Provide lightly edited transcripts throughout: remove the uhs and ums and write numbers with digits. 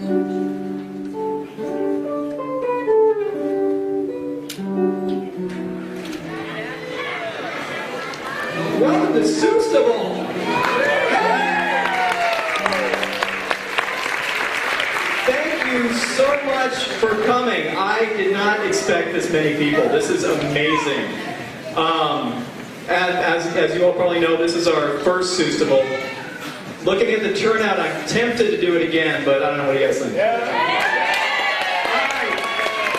Welcome to Suesstival! Thank you so much for coming. I did not expect this many people. This is amazing. As you all probably know, this is our first Suesstival. Looking at the turnout, I'm tempted to do it again, but I don't know what you guys think. All right,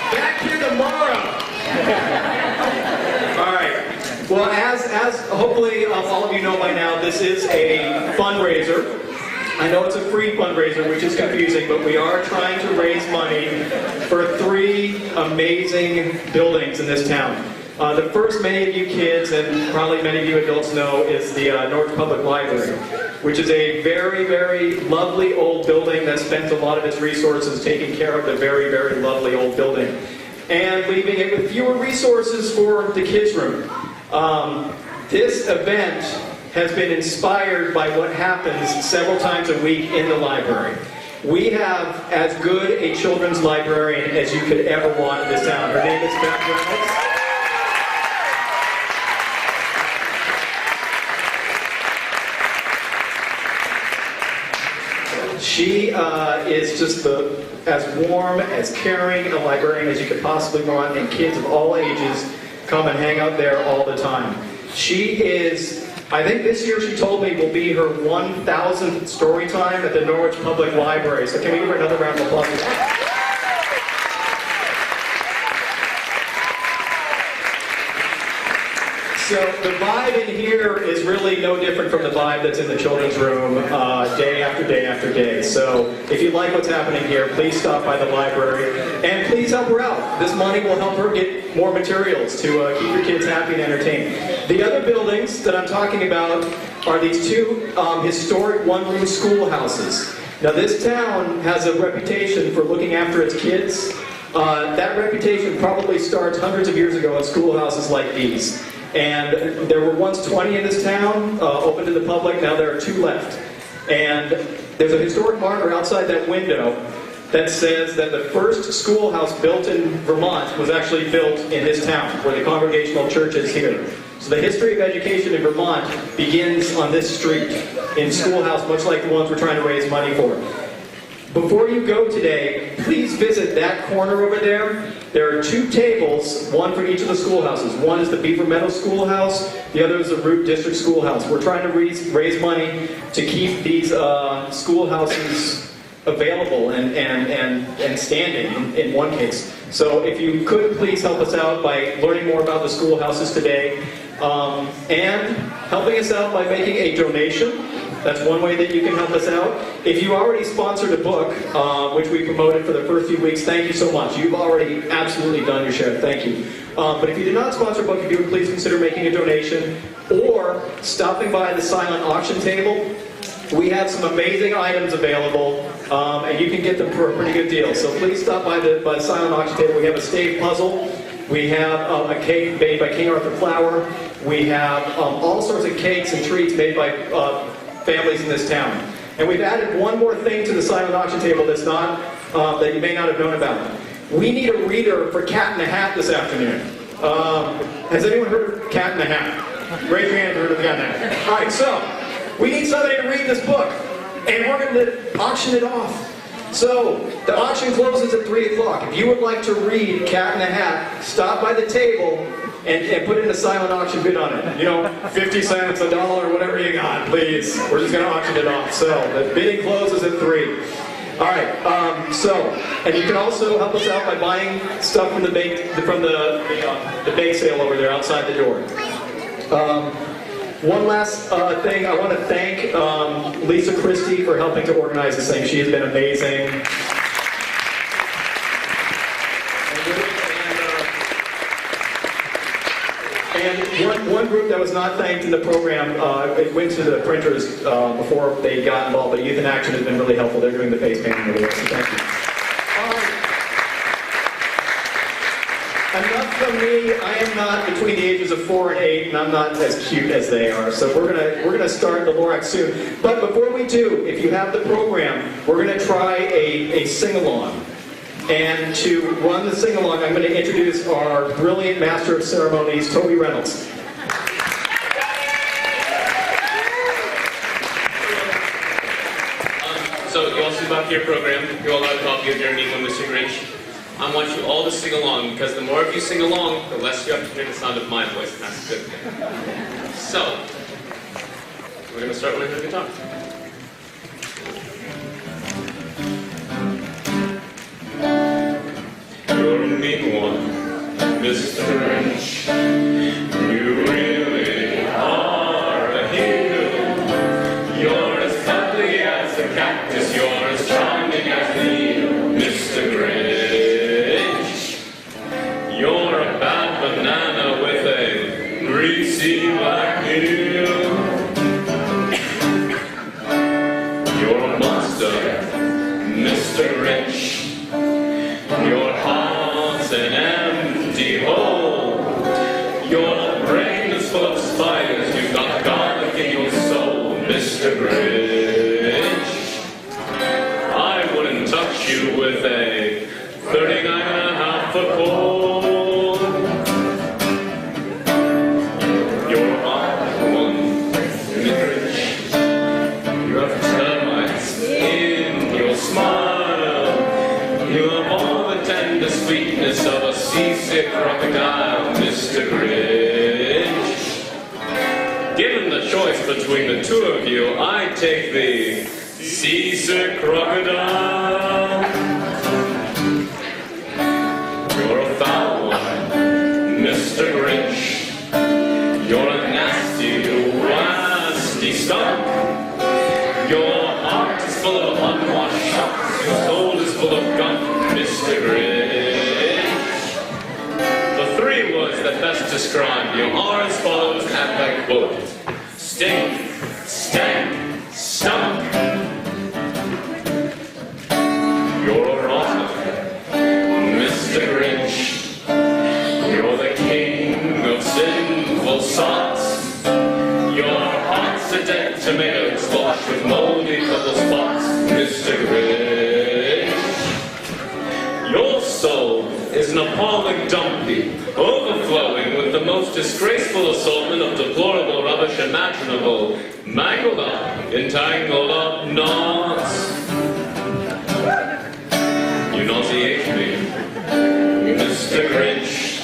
back here tomorrow. All right. Well, as hopefully all of you know by now, this is a fundraiser. I know it's a free fundraiser, which is confusing, but we are trying to raise money for 3 amazing buildings in this town. The first, many of you kids, and probably many of you adults know, is the Norwich Public Library, which is a very, very lovely old building that spends a lot of its resources taking care of the very, very lovely old building, and leaving it with fewer resources for the kids' room. This event has been inspired by what happens several times a week in the library. We have as good a children's librarian as you could ever want in this town. Her name is Beth Reynolds. She is just as warm, as caring a librarian as you could possibly want, and kids of all ages come and hang out there all the time. She is, I think this year she told me, will be her 1,000th story time at the Norwich Public Library. So can we give her another round of applause? So the vibe in here is really no different from the vibe that's in the children's room day after day after day. So if you like what's happening here, please stop by the library and please help her out. This money will help her get more materials to keep your kids happy and entertained. The other buildings that I'm talking about are these 2 historic one-room schoolhouses. Now this town has a reputation for looking after its kids. That reputation probably starts hundreds of years ago in schoolhouses like these. And there were once 20 in this town, open to the public. Now there are 2 left. And there's a historic marker outside that window that says that the first schoolhouse built in Vermont was actually built in this town, where the Congregational Church is here. So the history of education in Vermont begins on this street, in schoolhouse, much like the ones we're trying to raise money for. Before you go today, please visit that corner over there. There are 2 tables, one for each of the schoolhouses. One is the Beaver Meadows Schoolhouse, the other is the Root District Schoolhouse. We're trying to raise money to keep these schoolhouses available and standing in one case. So if you could please help us out by learning more about the schoolhouses today, and helping us out by making a donation. That's one way that you can help us out. If you already sponsored a book, which we promoted for the first few weeks, thank you so much. You've already absolutely done your share. Thank you. But if you did not sponsor a book, if you would please consider making a donation or stopping by the silent auction table. We have some amazing items available, and you can get them for a pretty good deal. So please stop by the silent auction table. We have a stave puzzle. We have a cake made by King Arthur Flour. We have all sorts of cakes and treats made by families in this town. And we've added one more thing to the silent auction table that's not, that you may not have known about. We need a reader for Cat in the Hat this afternoon. Has anyone heard of Cat in the Hat? Raise your hand if you heard of Cat in the Hat. All right, so we need somebody to read this book, and we're going to auction it off. So the auction closes at 3 o'clock. If you would like to read Cat in the Hat, stop by the table and put in a silent auction bid on it. You know, 50 cents, $1, whatever you got, please. We're just going to auction it off. So the bidding closes at 3. All right. And you can also help us out by buying stuff from the bake sale over there outside the door. One last thing, I want to thank Lisa Christie for helping to organize this thing. She has been amazing. And one group that was not thanked in the program, it went to the printers before they got involved, but Youth in Action has been really helpful. They're doing the face painting over there, so thank you. Enough from me, I am not between the ages of 4 and 8, and I'm not as cute as they are. So we're gonna start the Lorax soon. But before we do, if you have the program, we're gonna try a sing-along. And to run the sing-along, I'm going to introduce our brilliant master of ceremonies, Toby Reynolds. So you all see about your program, you all have a copy of your Enigma, Mr. Grinch. I want you all to sing along, because the more of you sing along, the less you have to hear the sound of my voice, and that's a good thing. So, we're going to start with the guitar. You're a mean one, Mr. Grinch. You really are a hero. You're as cuddly as a cactus, you're as charming as the eel, Mr. Grinch. You're a bad banana with a greasy black heel. You're a monster, Mr. Grinch. Your heart's an empty hole. Your brain is full of spiders. You've got garlic in your soul, Mr. Grinch. I wouldn't touch you with a 39.5-foot pole. You're a hard one, Mr. Grinch. You have termites in your smile. You have all the tender sweetness of a seasick crocodile, Mr. Grinch. Given the choice between the two of you, I take the seasick crocodile. You're a foul one, Mr. Grinch. You're a nasty, nasty skunk. Your heart is full of unwashed socks. Your soul is full of gunk, Mr. Grinch. The three words that best describe you are as follows and like bullet. Stink, stank, stunk. You're a rotten, Mr. Grinch. You're the king of sinful sauce. Your heart's a dead tomato squash with moldy purple spots, Mr. Grinch. Your soul is an appalling dumpy, overflowing with the most disgraceful assortment of deplorable rubbish imaginable, mangled up, entangled up knots. You nauseate me, Mr. Grinch,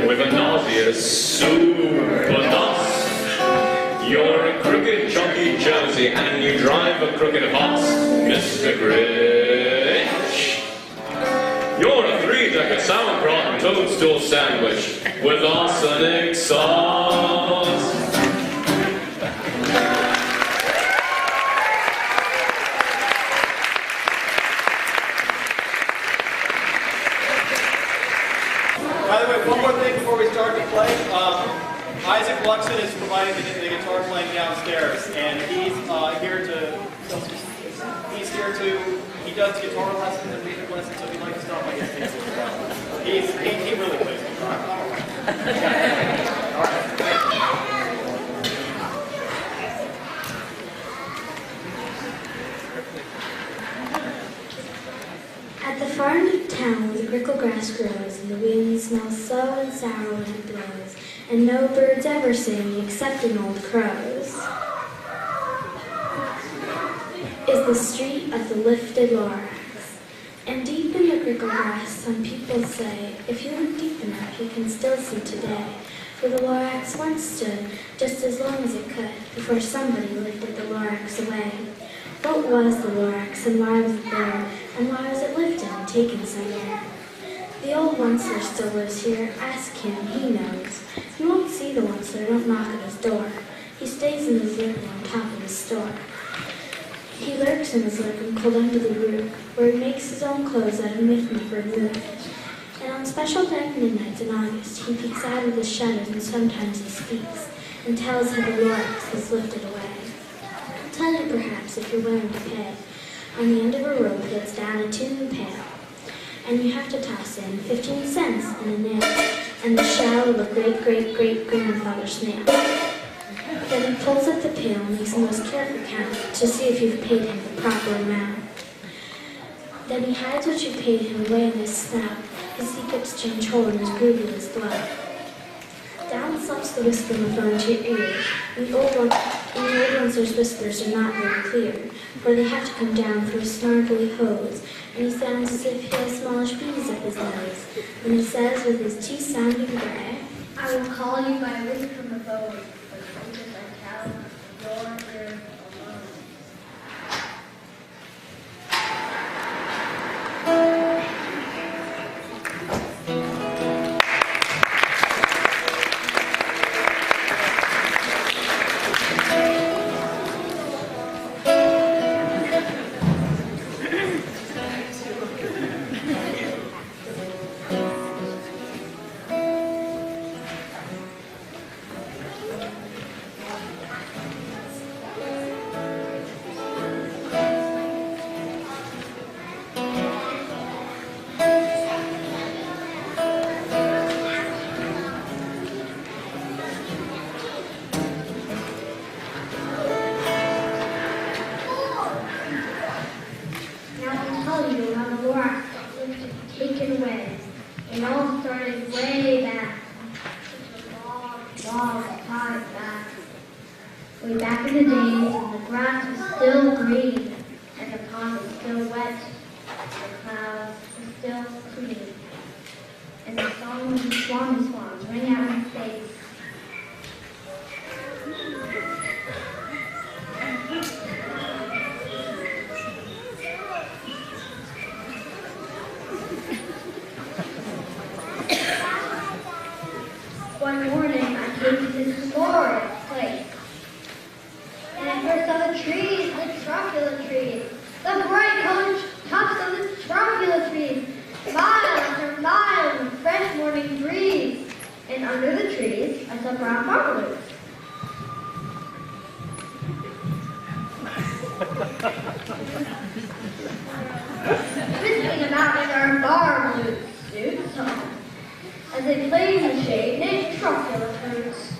with a nauseous super nos. You're a crooked, chunky Josie, and you drive a crooked horse, Mr. Grinch. You're a three-decker sauerkraut and toadstool sandwich with arsenic sauce. By the way, one more thing before we start to play. Isaac Luxon is providing the guitar playing downstairs, and he's here to. He does guitar lessons and music lessons, so if you'd like to stop by his table as well. He really plays guitar. All right. At the far end of town where the grickle grass grows, and the wind smells slow and sour when it blows, and no birds ever sing except an old crow's, is the street of the lifted Lorax. And deep in the grickle grass, some people say, if you look deep enough, you can still see today, where the Lorax once stood, just as long as it could, before somebody lifted the Lorax away. What was the Lorax, and why was it there, and why was it lifted and taken somewhere? The old Onceler still lives here. Ask him, he knows. You won't see the Onceler, don't knock at his door. He stays in his lurk on top of his store. He lurks in his lurk and cold under the roof, where he makes his own clothes out of mitten for a move. And on special dark midnights in August, he peeks out of his shutters, and sometimes he speaks, and tells how the Lorax is lifted away. I'll tell you perhaps if you're willing to pay. On the end of a rope that's down a tin pail. and you have to toss in 15 cents and a nail, and the shell of a great-great-great-grandfather snail. Then he pulls up the pail and makes the most careful count to see if you've paid him the proper amount. Then he hides what you paid him away in his snout, his secrets change hole in his groovyless glove. Down slumps the whisper-phone to your ears. In the old ones, those whispers are not very clear, for they have to come down through a snarkly hose, and he sounds as if he has smallish bees up his nose. And he says with his teeth sounding gray, I will call you by a whisper from the phone, but something I tell your ear alone. Way back in the days when the grass was still green, and the pond was still wet, and the clouds were still clean, and the song of the swans rang out in space. One morning I came to this glorious place. And I first saw the trees, the truculent trees, the bright colored tops of the truculent trees, miles after miles of fresh morning breeze. And under the trees, I saw brown marmalades. Twisting about in our marmalade suits, as they played in the shade, named truculent roots.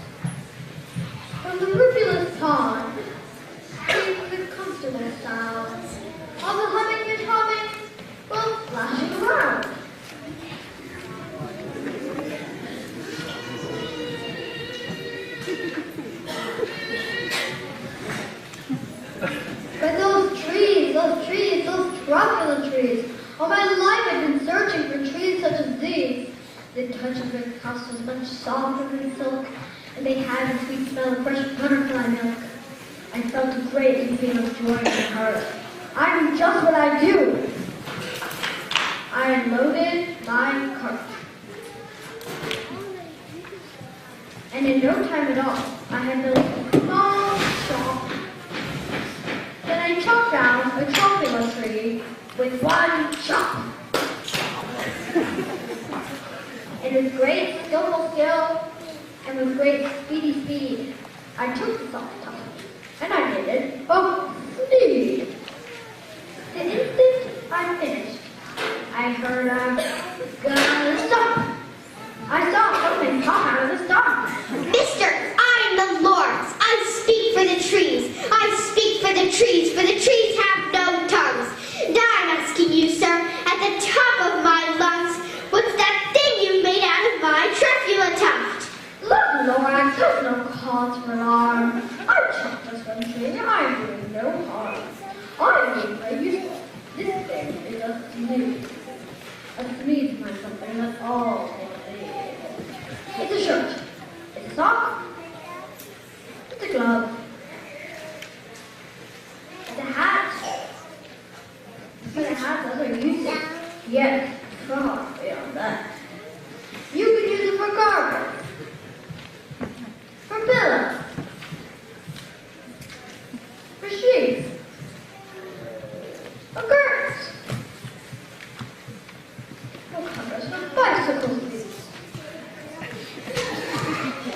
From the rivulous pond came the comfortable sounds of the humming and humming while splashing around. But those truculent trees, all my life I've been searching for trees such as these. The touch of their cuffs was much softer than silk, and they had the sweet smell of fresh butterfly milk. I felt a great feeling of joy in my heart. I knew just what I do. I unloaded my cart. And in no time at all, I had built a small shop. Then I chopped down a truculent tree with one chop. And with great skillful skill, and with great speedy speed, I took the soft top, and I made it a sneed. The instant I finished, I heard a gonna stop. I saw something pop out of the stalk. Mister, I am the Lord's. I speak for the trees. I speak for the trees have no tongues. And I'm asking you, sir, at the top of my lungs, what's that thing you made out of my truculent tuft? Look, Lord, there's no cause for alarm. I chopped this one tree, I'm doing no harm. I'm being very useful. This thing is a sneed. A sneed is something that's all they need. It's a shirt. It's a sock. It's a glove. It's a hat. But it has other uses. Yes, far beyond that. You can use it for carpet. For pillows, for sheets, for curtains, for covers, for bicycle seats.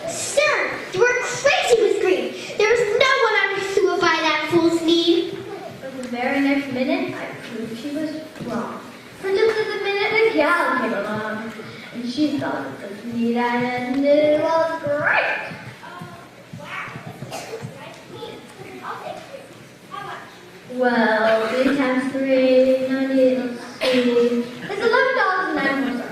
Sir, you are crazy with grief. There is no one understood by that fool's need. But the very next minute, I proved she was wrong. For just as a minute gal came along, and she thought it was neat and it was great. Well, 3 times 3, 98, let's see. It's $11.09.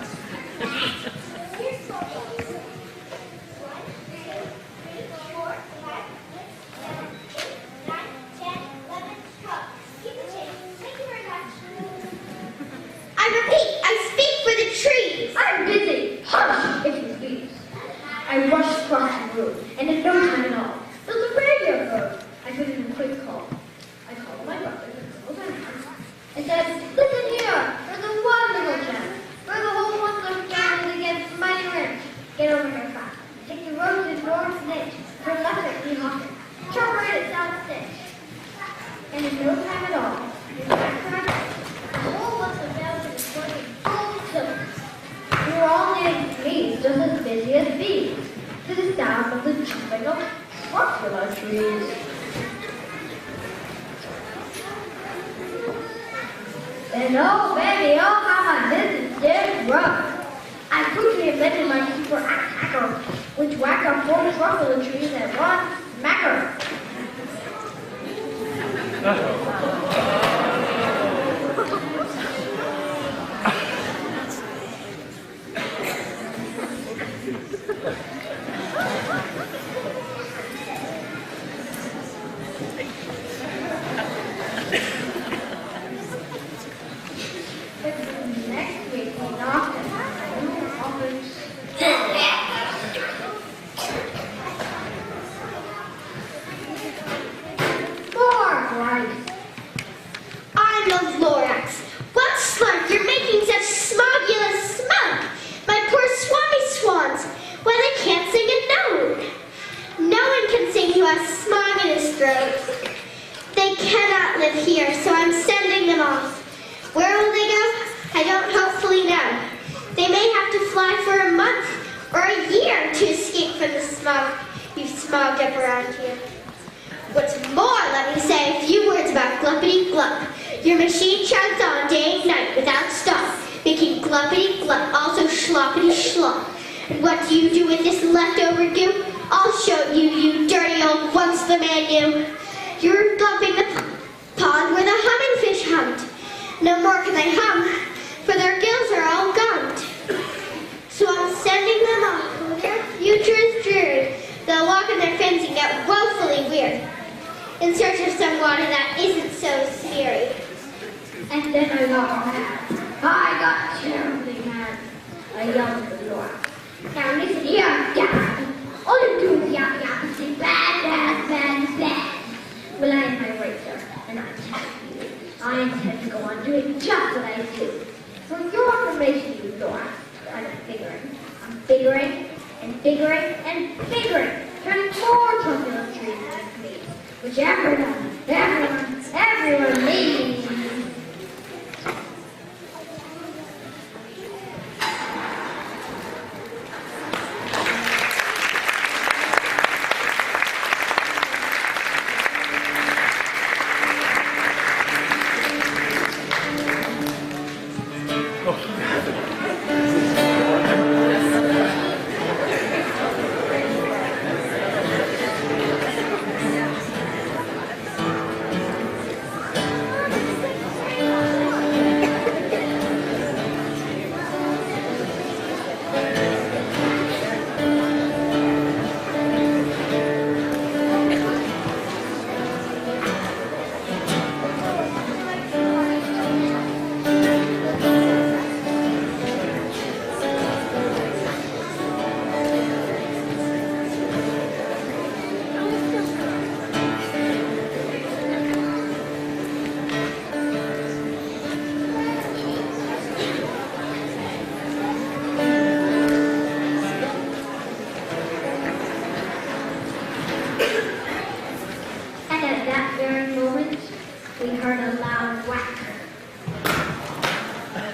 I repeat, I speak for the trees. I'm busy. Hush, if you please. I rushed across the room, and in no time at all, there's a radio phone. I put in a quick call. I called my brother, and said, listen here, there's a wonderful chance. We're the whole Muslim family against Mighty Rich. Get over here fast. Take the road to North Niche, for electric Lee Hawkins. Chopper it South Stitch. And in no time at all, the whole Muslim family is working full tilt. We were all named trees, just as busy as bees, to the sound of the chopping of popular trees. And oh baby, oh how my business did run. I quickly invented my super attacker, which whacked up 4 truffle trees at one smacker. Next week, we knocked at my office. More rice. I'm the Lorax. What slunk? You're making such smogulous smoke. My poor swami swans. Why, they can't sing a note. No one can sing who has smog in his throat. They cannot live here, so I'm sending them off. Where will they go? I don't hopefully know. They may have to fly for a month or a year to escape from the smog you've smogged up around here. What's more, let me say a few words about Gluppity Glup. Your machine chugs on day and night without stop, making Gluppity Glup, also Schloppity Schlop. And what do you do with this leftover goo? I'll show you, you dirty old once the man knew. You're glumping the pond where the humming fish hummed. No more can they hum, for their gills are all gummed. So I'm sending them off, for their future is dreary. They'll walk in their fins and get woefully weird, in search of some water that isn't so smeary. And then I got mad. I got terribly mad. I yelled at the door. Now listen here, Dad. All you do is yap yap and say bad, bad, bad, bad. Well, I am my right, sir, and I tell you, I intend to go on doing just what I do. For your information, you Dora, I'm figuring, and figuring, and figuring, turning more turbulent trees into me, which everyone needs.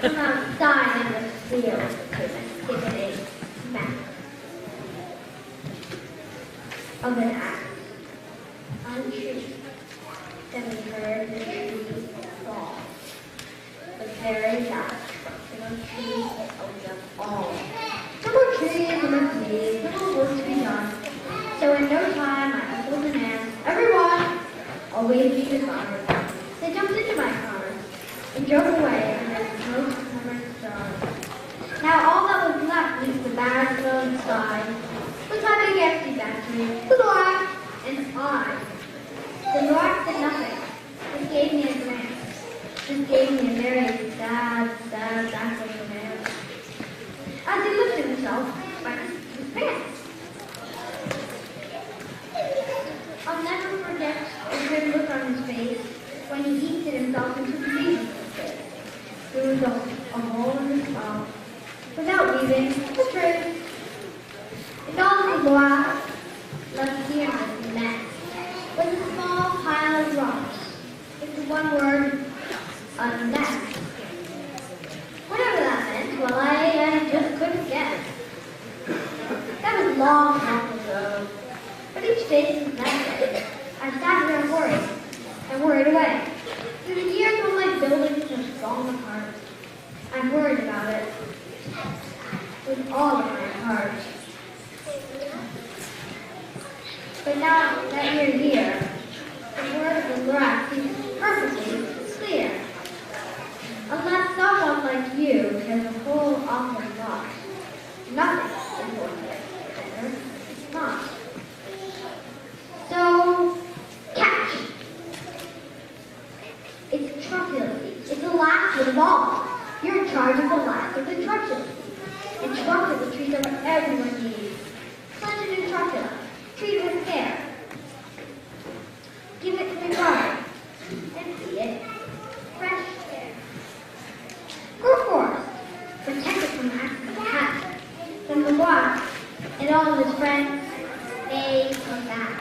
From outside in the field came a skippity smack of an axe on a tree. Then we heard the tree fall. The very last for those trees that owned them all. No more trees, no more trees, no more work to be done. So in no time, my uncles and aunts, everyone, always be dishonored. They jumped into my car and drove away under the smoke-covered stars. Now all that was left was the barren glowing sky, was my big empty factory, the Lorax, and I. The Lorax did nothing. Just gave me a glance. Just gave me a very sad, little man. As he lifted himself by his pants. I'll never forget the grim look on his face when he heaved himself into the season. There was a hole in his mouth. Without leaving, the truth. And all the glass left here in this mess was a small pile of rocks. With the one word, a nest. Whatever that meant, well, I just couldn't guess. That was long ago. But each day since that day, I sat here and worried away. Through the years when my buildings have fallen apart, I've worried about it with all of my heart. But now that you're here, the word of the Lorax seems perfectly clear. Unless someone like you has a whole awful lot, nothing is going to get better. It's not. So, catch. It's truculence. It's the last of them all. You're in charge of the last of the truculence. And truculence treats are what everyone needs. Plant a new truculence. Treat it with care. Give it to me guard. And see it. Fresh air. Grow forest. Protect it from accident attack. From the Lorax and all of his friends, they come back.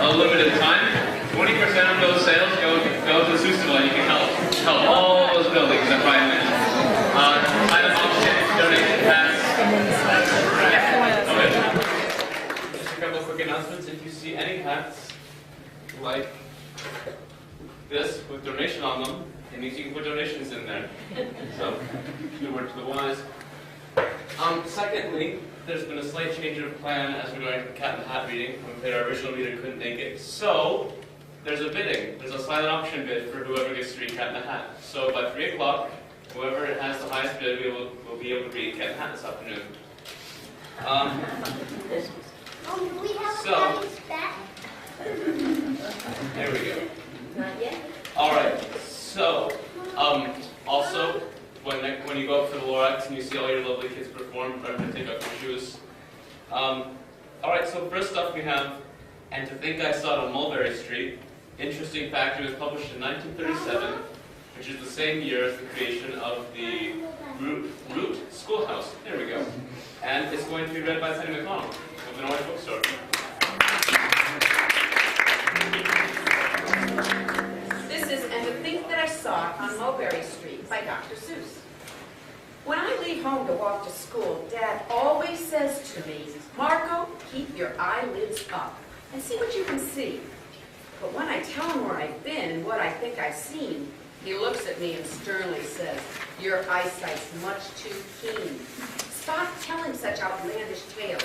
a limited time. 20% of those sales go to Suesstival, and you can help all those buildings in 5 minutes. Item option, donation pass. Just a couple of quick announcements. If you see any hats like this with donation on them, it means you can put donations in there. So, good word to the wise. Secondly, there's been a slight change of plan as we're going to the Cat in the Hat meeting. We paid our original meeting, couldn't make it. So, there's a bidding. There's a silent auction bid for whoever gets to read Cat in the Hat. So by 3 o'clock, whoever has the highest bid will be able to read Cat in the Hat this afternoon. Do we have So- a back? There we go. Not yet. All right. So, also, when you go up for the Lorax and you see all your lovely kids perform, remember to take off your shoes. All right. So first up we have, and to think I saw it on Mulberry Street. Interesting fact: it was published in 1937, which is the same year as the creation of the Root Schoolhouse. There we go. And it's going to be read by Teddy McConnell of the Norwich Bookstore. This is And to Think That I Saw It on Mulberry Street by Dr. Seuss. When I leave home to walk to school, Dad always says to me, "Marco, keep your eyelids up and see what you can see." But when I tell him where I've been and what I think I've seen, he looks at me and sternly says, "Your eyesight's much too keen. Stop telling such outlandish tales.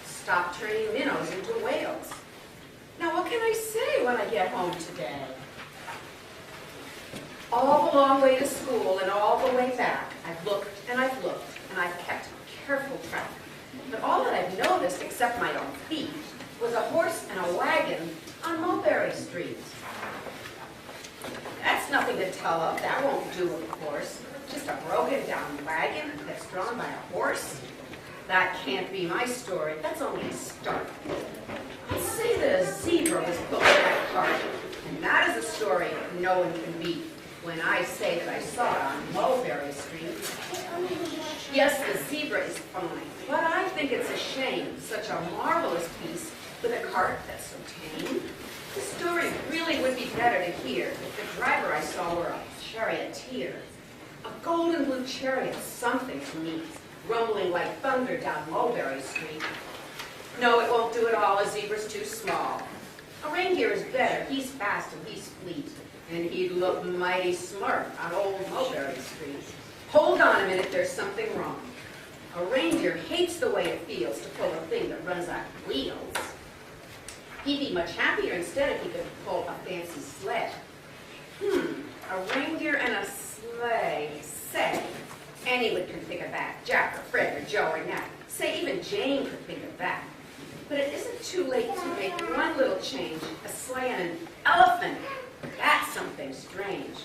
Stop turning minnows into whales." Now what can I say when I get home today? All the long way to school and all the way back, I've looked and I've kept careful track. But all that I've noticed, except my own feet, was a horse and a wagon on Mulberry Street. That's nothing to tell of. That won't do, of course. Just a broken down wagon that's drawn by a horse? That can't be my story. That's only a start. Let's say that a zebra was put in that cart, and that is a story no one can beat. When I say that I saw it on Mulberry Street, yes, the zebra is fine, but I think it's a shame, such a marvelous piece with a cart that's so tame. The story really would be better to hear if the driver I saw were a charioteer. A golden blue chariot, something to meet, rumbling like thunder down Mulberry Street. No, it won't do it all. A zebra's too small. A reindeer is better. He's fast and he's fleet. And he'd look mighty smart on old Mulberry Street. Hold on a minute, there's something wrong. A reindeer hates the way it feels to pull a thing that runs on wheels. He'd be much happier instead if he could pull a fancy sled. A reindeer and a sleigh. Say, anyone can think of that. Jack or Fred or Joe or Nat. Say, even Jane could think of that. But it isn't too late to make one little change. A sleigh and an elephant. That's something strange.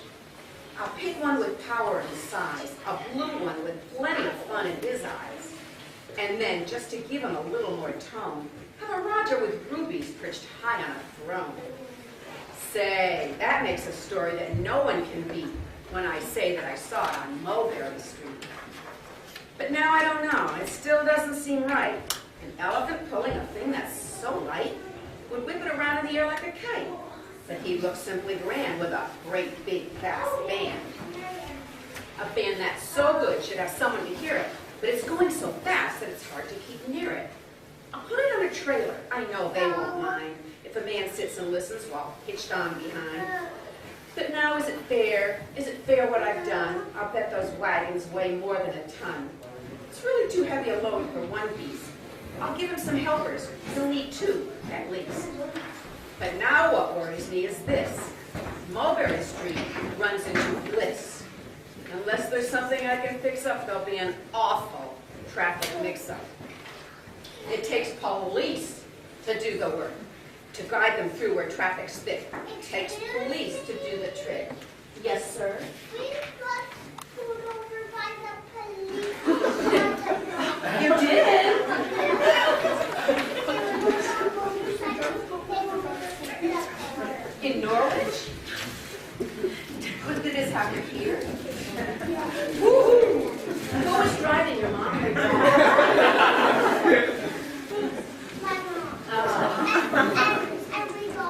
I'll pick one with power and size, a blue one with plenty of fun in his eyes. And then, just to give him a little more tone, have a Roger with rubies perched high on a throne. Say, that makes a story that no one can beat when I say that I saw it on Mulberry Street. But now I don't know, it still doesn't seem right. An elephant pulling a thing that's so light would whip it around in the air like a kite. But he looks simply grand with a great big fast band. A band that's so good should have someone to hear it, but it's going so fast that it's hard to keep near it. I'll put it on a trailer. I know they won't mind if a man sits and listens while hitched on behind. But now, is it fair? Is it fair what I've done? I'll bet those wagons weigh more than a ton. It's really too heavy a load for one piece. I'll give him some helpers. He'll need 2, at least. But now what worries me is this. Mulberry Street runs into bliss. Unless there's something I can fix up, there'll be an awful traffic mix-up. It takes police to do the work, to guide them through where traffic's thick. It takes police to do the trick. Yes, sir? We got pulled over by the police. You did? In Norwich? What did this happen here? Woo! Who was driving your mom? My mom. And we got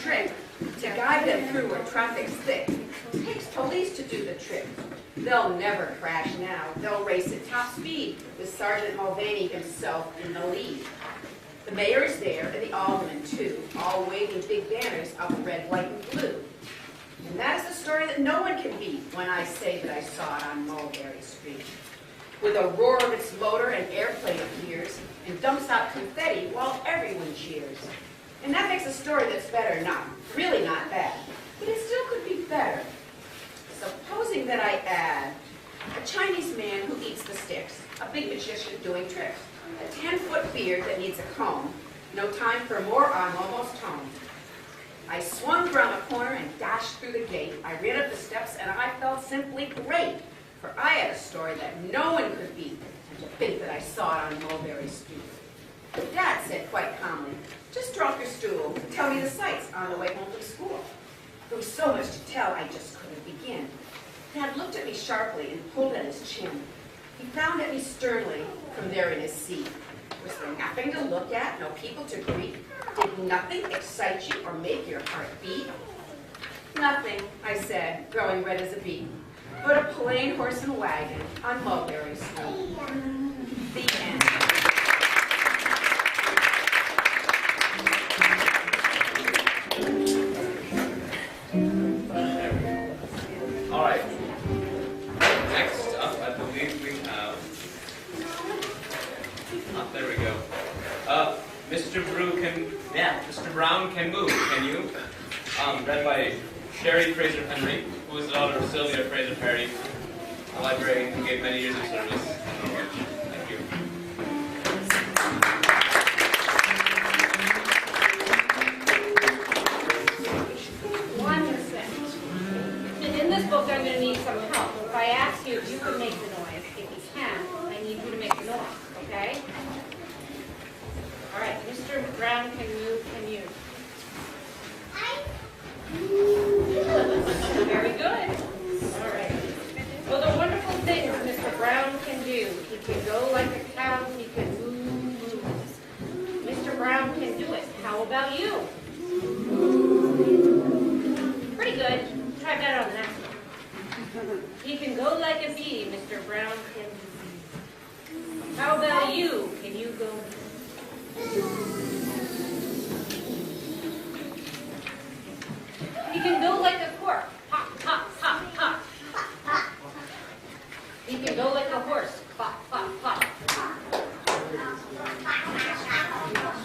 trick to guide them through where traffic's thick. It takes police to do the trick. They'll never crash now. They'll race at top speed with Sergeant Mulvaney himself in the lead. The mayor's there and the alderman too, all waving big banners up red, white, and blue. And that is the story that no one can beat when I say that I saw it on Mulberry Street. With a roar of its motor, an airplane appears and dumps out confetti while everyone cheers. And that makes a story that's better, really not bad, but it still could be better. Supposing that I add a Chinese man who eats the sticks, a big magician doing tricks, a 10-foot beard that needs a comb, no time for more, I'm almost home. I swung around a corner and dashed through the gate. I ran up the steps and I felt simply great, for I had a story that no one could beat, and to think that I saw it on Mulberry Street. Dad said quite calmly, just drop your stool and tell me the sights on the way home from school. There was so much to tell, I just couldn't begin. Dad looked at me sharply and pulled at his chin. He frowned at me sternly from there in his seat. Was there nothing to look at, no people to greet? Did nothing excite you or make your heart beat? Nothing, I said, growing red as a beet, but a plain horse and wagon on Mulberry Street. The end. All right. Next up, I believe we have. There we go. Mr. Brown can move. Can you? Read by Sherry Fraser Henry, who is the daughter of Sylvia Fraser Perry, a librarian who gave many years of service in Norwich. Thank you. In this book, I'm going to need some help. If I ask you if you can make the noise, if you can, I need you to make the noise, okay? All right, Mr. Brown, can you? Very good. All right. Well, the wonderful things Mr. Brown can do. He can go like a cow. He can move. Mr. Brown can do it. How about you? Pretty good. Try better on the next one. He can go like a bee. Mr. Brown can. How about you? Can you go? He can go like a cork. Hop, hop, hop, hop. He can go like a horse. Hop, hop, hop.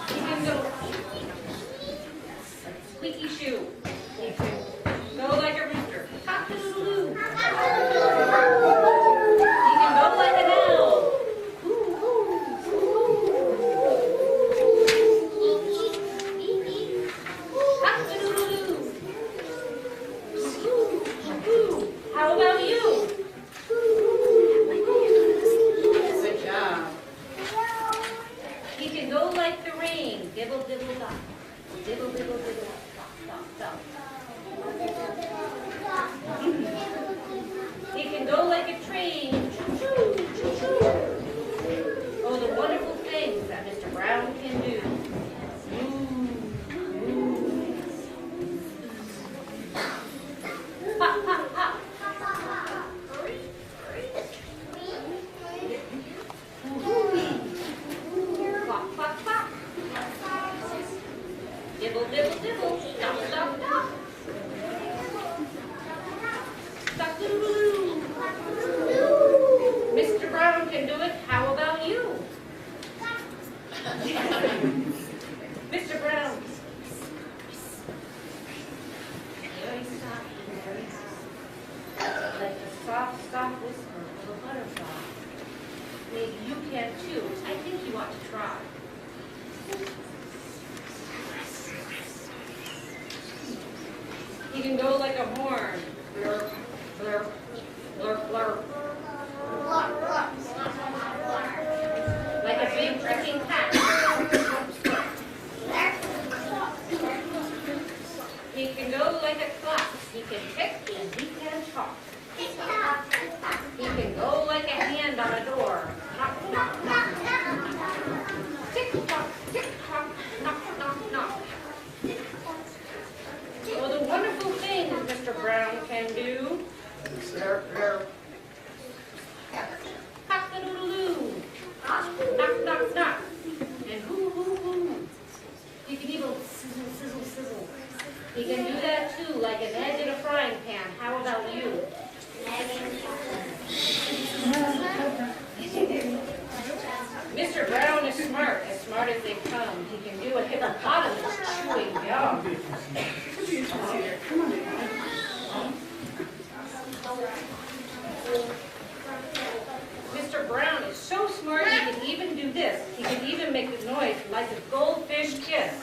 He can go squeaky shoe. He can go like a rooster. Cock-a-doodle-doo. He can go like an owl. How about you? Good job. He can go like the rain. Dibble, dibble, dop. Dibble, dibble, dibble, dop, dop, dop. He can go like a train. Choo-choo, choo-choo. Oh, the wonderful things that Mr. Brown can do. Pop, pop, pop. Pop, pop, pop. Dibble, dibble, dibble. Stop, stop, stop. Stop, doo-doo-doo. Mr. Brown can do it. How about you? Mr. Brown. Very soft and very soft. Like the soft, soft whisper of a butterfly. Maybe you can too. I think you ought to try. He can go like a horn. Blurp, blurp, blurp, blurp. Like a big drinking cat. He can go like a clock. He can tick and he can talk. He can go like a hand on a door. Knock, knock, knock. Tick tock, knock, knock, knock. He can do that too, like an egg in a frying pan. How about you? Mr. Brown is smart as they come. He can do a hippopotamus chewing gum. Mr. Brown is so smart he can even do this. He can even make a noise like a goldfish kiss.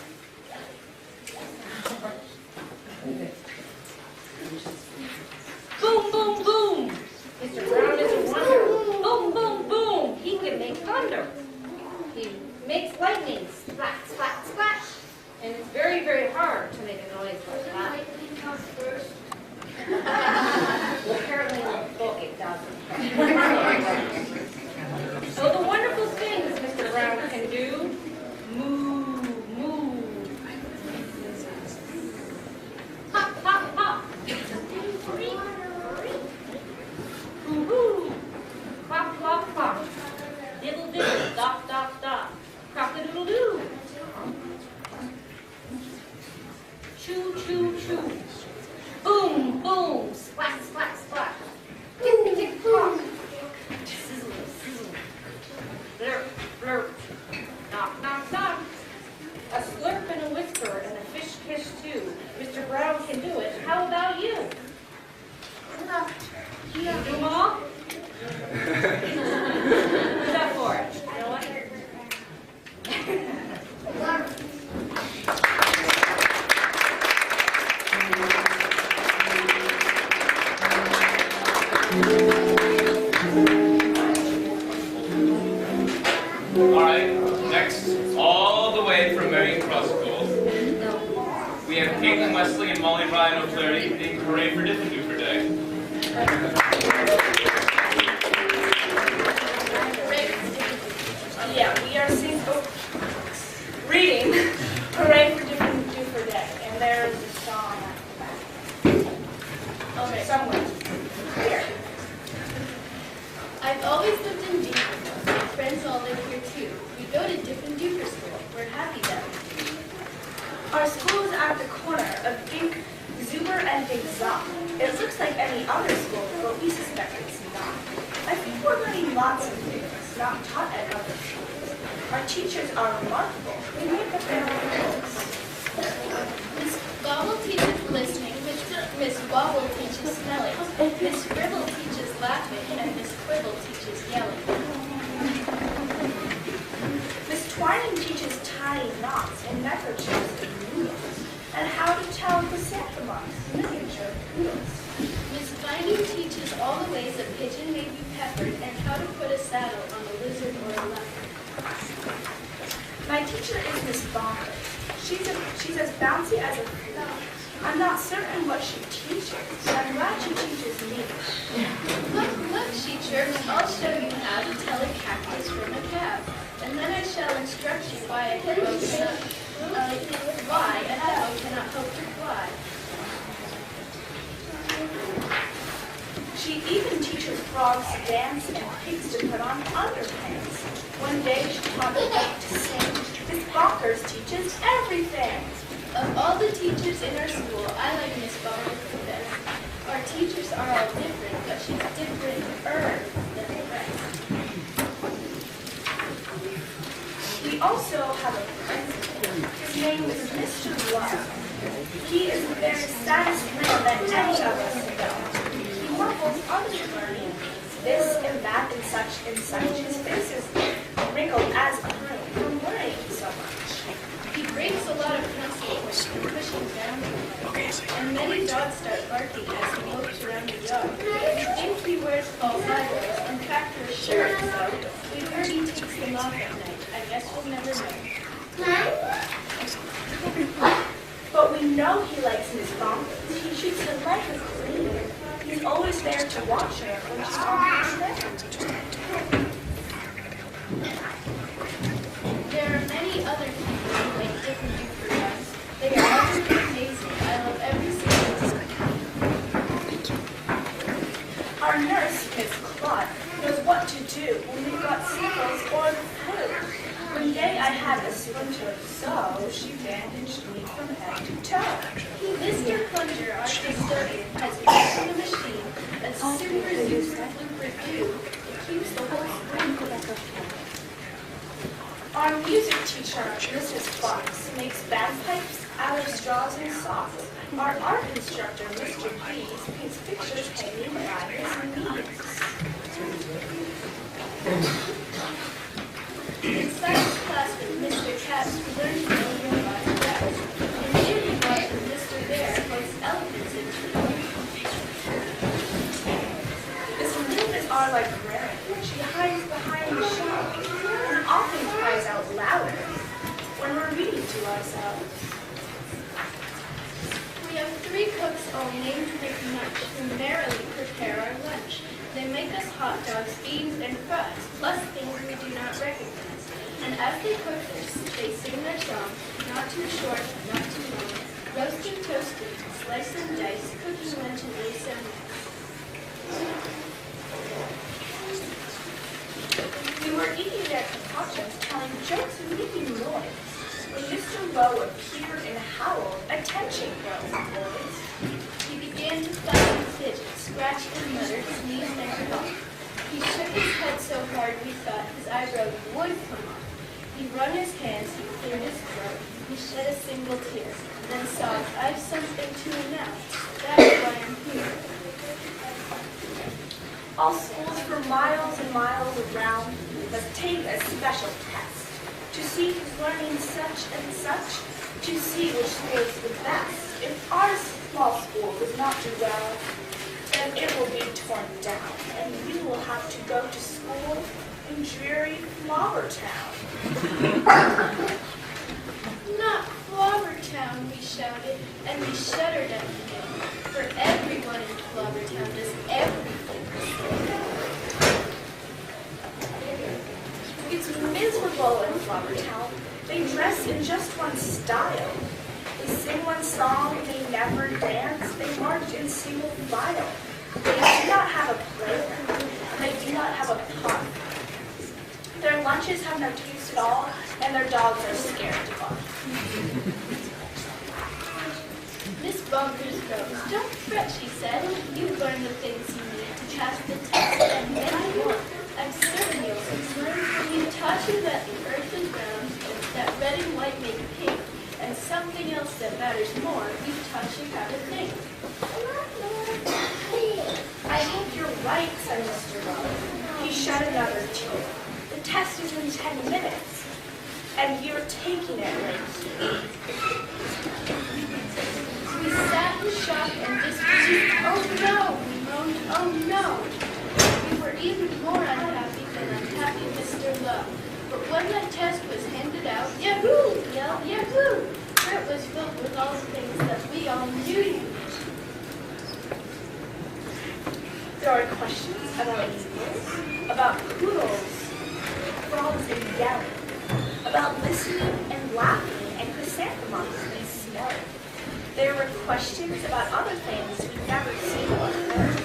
Boom, boom, boom. Mr. Brown is a wonder. Boom, boom, boom. He can make thunder. He makes lightning, splat, splat, splat. And it's very, very hard to make a noise like that. Well, apparently in the book it doesn't. So the wonderful things Mr. Brown can do, moo, moo. Hop, hop, hop. Hoo-hoo. Clop, clop, clop. Dibble, dibble, dop, dop, dop. Cock-a-doodle-doo. Choo, choo, choo. Boom, boom. Splat, splat, splat. Tick, tick, clock. Sizzle, sizzle. Blurp, blurp. Knock, knock, knock. A slurp and a whisper and a fish kiss too. Mr. Brown can do it. How about you? You do them all? Who's up for it? You know what? Alright, next, all the way from Marion Cross School, we have Caitlin Wesley and Molly Ryan O'Cleary being Hooray for Diffin' Day. Yeah, we are reading Hooray for Diffin' Day, and there's a song at the back. Okay, somewhere. Here. I've always lived in Deep. My friends all live here too. We go to Diffin' Duper School. We're happy that we do. Our school is at the corner of Dink, Zuber, and Dink Zop. It looks like any other school, but we suspect it's not. I think we're learning lots of things not taught at other schools. Our teachers are remarkable. They make up their own rules. Miss Gobble teaches listening, Miss Wobble teaches smelling, Miss Scribble teaches laughing, and Miss Quibble teaches yelling. Miss Twining teaches tying knots and neckerchiefs and noodles, and how to tell chrysanthemums, miniature poodles. Miss Binding teaches all the ways a pigeon may be peppered and how to put a saddle on a lizard or a leopard. My teacher is Miss Bonker. She's as bouncy as a flower. I'm not certain what she teaches, but I'm glad she teaches me. Look, teacher, I'll show you how to tell a cactus from a cab. And then I shall instruct you why a hippo cannot hope to fly. She even teaches frogs to dance and pigs to put on underpants. One day she taught a duck to sing. Miss Bonkers teaches everything. Of all the teachers in our school, I like Miss Bonker the best. Our teachers are all different, but she's different-er than the rest. We also have a principal. His name is Mr. Love. He is the very saddest man that any of us know. He muffles under learning this and that and such and such. His face is wrinkled as a broom from worrying so much. He breaks a lot of pencils and pushes down the place, and many dogs start barking as he looks around the yard. We think he wears false eyeballs and factor shirts, so we've heard he takes them off at night. I guess we'll never know. But we know he likes Miss Bonkers. He treats her like a queen. He's always there to watch her when she's on her step. There are many other people who make different for us. They are utterly amazing. I love every single one. Our nurse, Miss Claude, knows what to do when we've got sickles or the flu. One day I I had a splinter, so she bandaged me from head to toe. Mr. Plunger, our custodian, has invented a machine that superuses blueprint do. It keeps the whole spring. Our music teacher, Mrs. Fox, makes bagpipes out of straws and socks. Our art instructor, Mr. Pease, paints pictures hanging by his knees. In science class with Mr. Katz, we learned to know more about rats. In beauty class with Mr. Bear, puts elephants in trees. Miss Lynn is our librarian. She hides behind the shelf and often cries out louder when we're reading to ourselves. We have 3 cooks all named Rick Munch who merrily prepare our lunch. They make us hot dogs, beans, and fries, plus things we do not recognize. And as they cook this, they sing their song, not too short, not too long, roasted, toasted, slice and dice, cooking lentils so nice. We were eating their concoctions, telling jokes and making noise. When Mr. Lowe appeared and howled, "Attention, girls and boys!" He began to fight and fidget, scratch and mutter, sneeze and cough. He shook his head so hard we thought his eyebrows would come off. He wrung his hands, he cleared his throat, he shed a single tear, then sobbed, "I've something to announce, that's why I'm here." All schools for miles and miles around must take a special test to see who's learning such and such, to see which school is the best. If our small school does not do well, then it will be torn down, and you will have to go to school in dreary Flowertown. "Not Flowertown," we shouted, and we shuddered at the name, for everyone in Flowertown does everything the same. It's miserable in Flowertown. They dress in just one style. They sing one song, they never dance, they march in single file. They do not have a playground, they do not have a park. Their lunches have no taste at all, and their dogs are scared to bark. Miss Bunkers rose. "Don't fret," she said. "You've learned the things you need to pass the test, and many more. I'm certain you'll succeed. We've taught you that the earth is round, that red and white make pink, and something else that matters more, we've taught you how to think." I hope you're right, said Mr. Lowe. He shed another tear. The test is in 10 minutes, and you're taking it late. We sat in shock and disbelief. "Oh no!" we moaned. "Oh no!" We were even more unhappy than unhappy Mr. Lowe. But when the test was handed out, "Yahoo!" we yelled, "Yahoo!" For it was filled with all the things that we all knew you knew. There are questions about eagles, about poodles, frogs and yelling, about listening and laughing and chrysanthemums and smelling. There were questions about other things we've never seen or heard.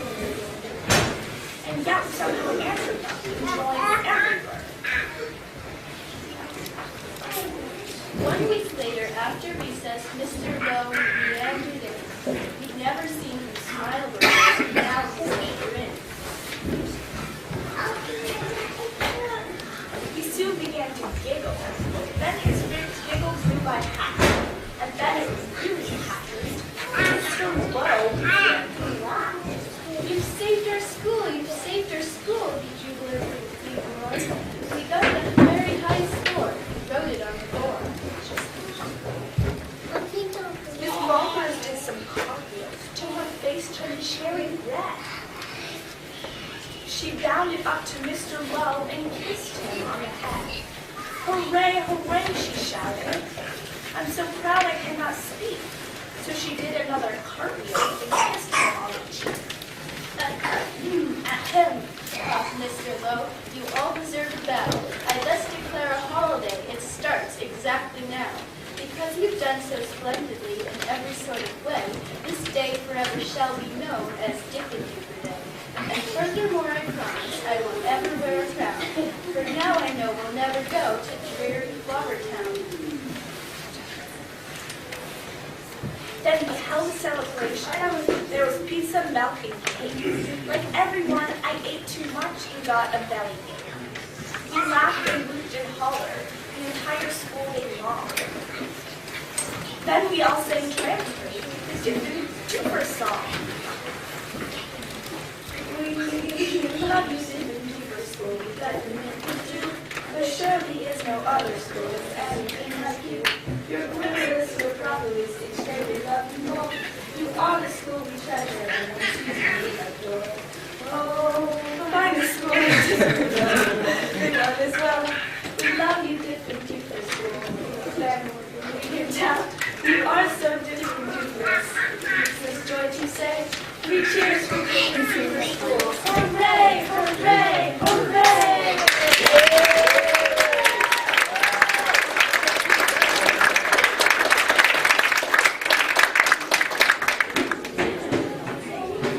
And yet we somehow answered them, enjoying every word. 1 week later, after recess, Mr. Lowe meandered in. We'd never seen him smile before, now he's a grin. He soon began to giggle. Then his giggle grew by half. And then it was really happened. Mr. Lowe began to laugh. "You've saved our school, you've saved our school," he jubilantly roared. "We got a very high score." He wrote it on the board. Miss Bunkers did some cartwheels till her face turned cherry red. She bounded up to Mr. Lowe and kissed him on the head. "Hooray, hooray," she shouted. "I'm so proud I cannot speak." So she did another cartwheel and kissed him on the cheek. Ahem, coughed Mr. Lowe. "You all deserve a bow. I thus declare a holiday. It starts exactly now. Because you've done so splendidly in every sort of way, this day forever shall be known as Dickens-Duper Day. And furthermore, I promise I will ever wear a crown. For now I know we'll never go to dreary Flower our town. Then we held a celebration. There was pizza, milk, and cake. Like everyone, I ate too much and got a bellyache. We laughed and whooped and hollered the entire school day long. Then we all sang triumphantly the Dooper song. We love you, Dooper school. We got the mint to do. There surely is no other school that's anything like you. You're rigorous, you're properly staged, we love you more. You are the school we treasure and we choose to adore. Oh, find the school we love as well. We love you, different Dooper school. Then we can tell you are so different Doopers. It's this joy to say, 3 cheers for different Dooper schools. Hooray, hooray, hooray!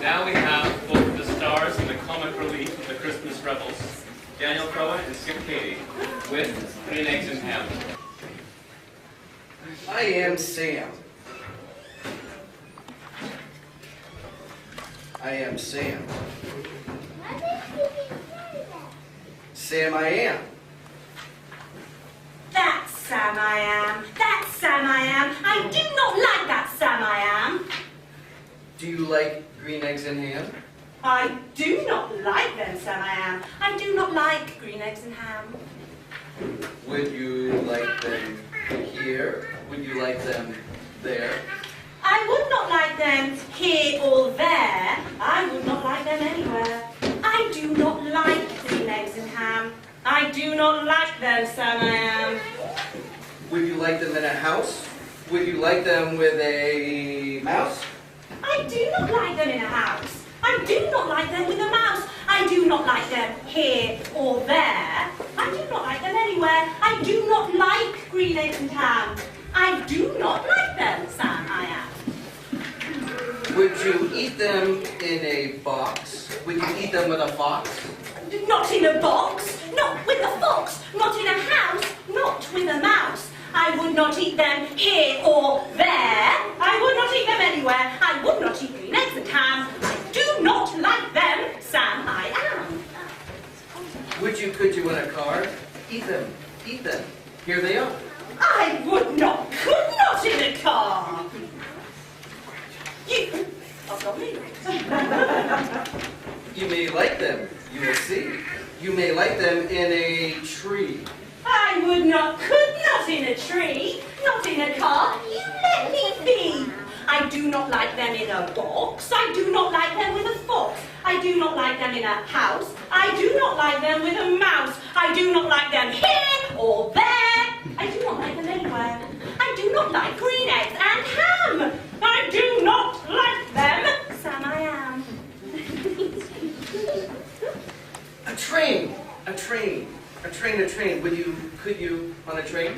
Now we have both the stars and the comic relief of the Christmas Rebels, Daniel Crowan and Skip Katie, with Green Eggs and Ham. I am Sam. I am Sam. Sam I am. That's Sam I am. That's Sam I am. I do not like that Sam I am. Do you like green eggs and ham? I do not like them, Sam I am. I do not like green eggs and ham. Would you like them here? Would you like them there? I would not like them here or there. I would not like them anywhere. I do not like green eggs and ham. I do not like them, Sam I am. Would you like them in a house? Would you like them with a mouse? I do not like them in a house. I do not like them with a mouse. I do not like them here or there. I do not like them anywhere. I do not like green eggs and ham. I do not like them, Sam I am. Would you eat them in a box? Would you eat them with a fox? Not in a box, not with a fox, not in a house, not with a mouse. I would not eat them here or there. I would not eat them anywhere. I would not eat green eggs and ham. I do not like them, Sam I am. Could you in a car? Eat them, eat them. Here they are. I would not, could not in a car. I've got me. You may like them, you will see. You may like them in a tree. I would not, could not in a tree, not in a car. You let me be. I do not like them in a box. I do not like them with a fox. I do not like them in a house. I do not like them with a mouse. I do not like them here or there. I do not like them anywhere. I do not like green eggs and ham. I do not like them. Sam I am. A train, a train, a train, a train. Could you on a train?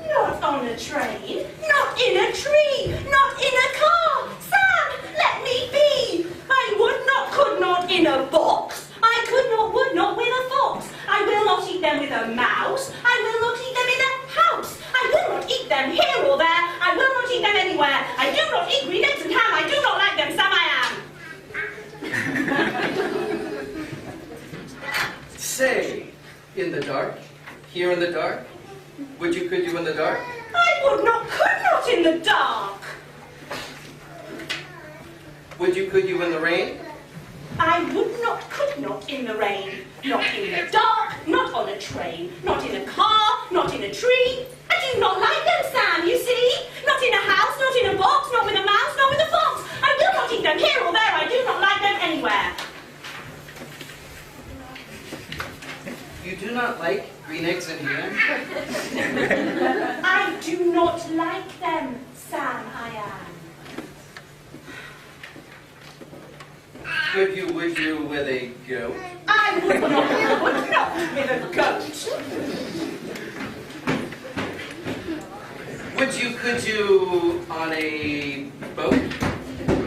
Not on a train, not in a tree, not in a car. Sam, let me be. I would not, could not in a box. I could not, would not with a fox. I will not eat them with a mouse. I will not eat them in a house. I will not eat them here or there. I will not eat them anywhere. I do not eat green eggs and ham. I do not like them. Sam I am. Say, in the dark, here in the dark. Could you in the dark? I would not, could not in the dark. Could you in the rain? I would not, could not in the rain. Not in the dark, not on a train, not in a car, not in a tree. I do not like them, Sam, you see. Not in a house, not in a box, not with a mouse, not with a fox. I will not eat them here or there. I do not like them anywhere. You do not like green eggs and ham? I do not like them, Sam I am. Would you with a goat? I would not with a goat. Could you on a boat?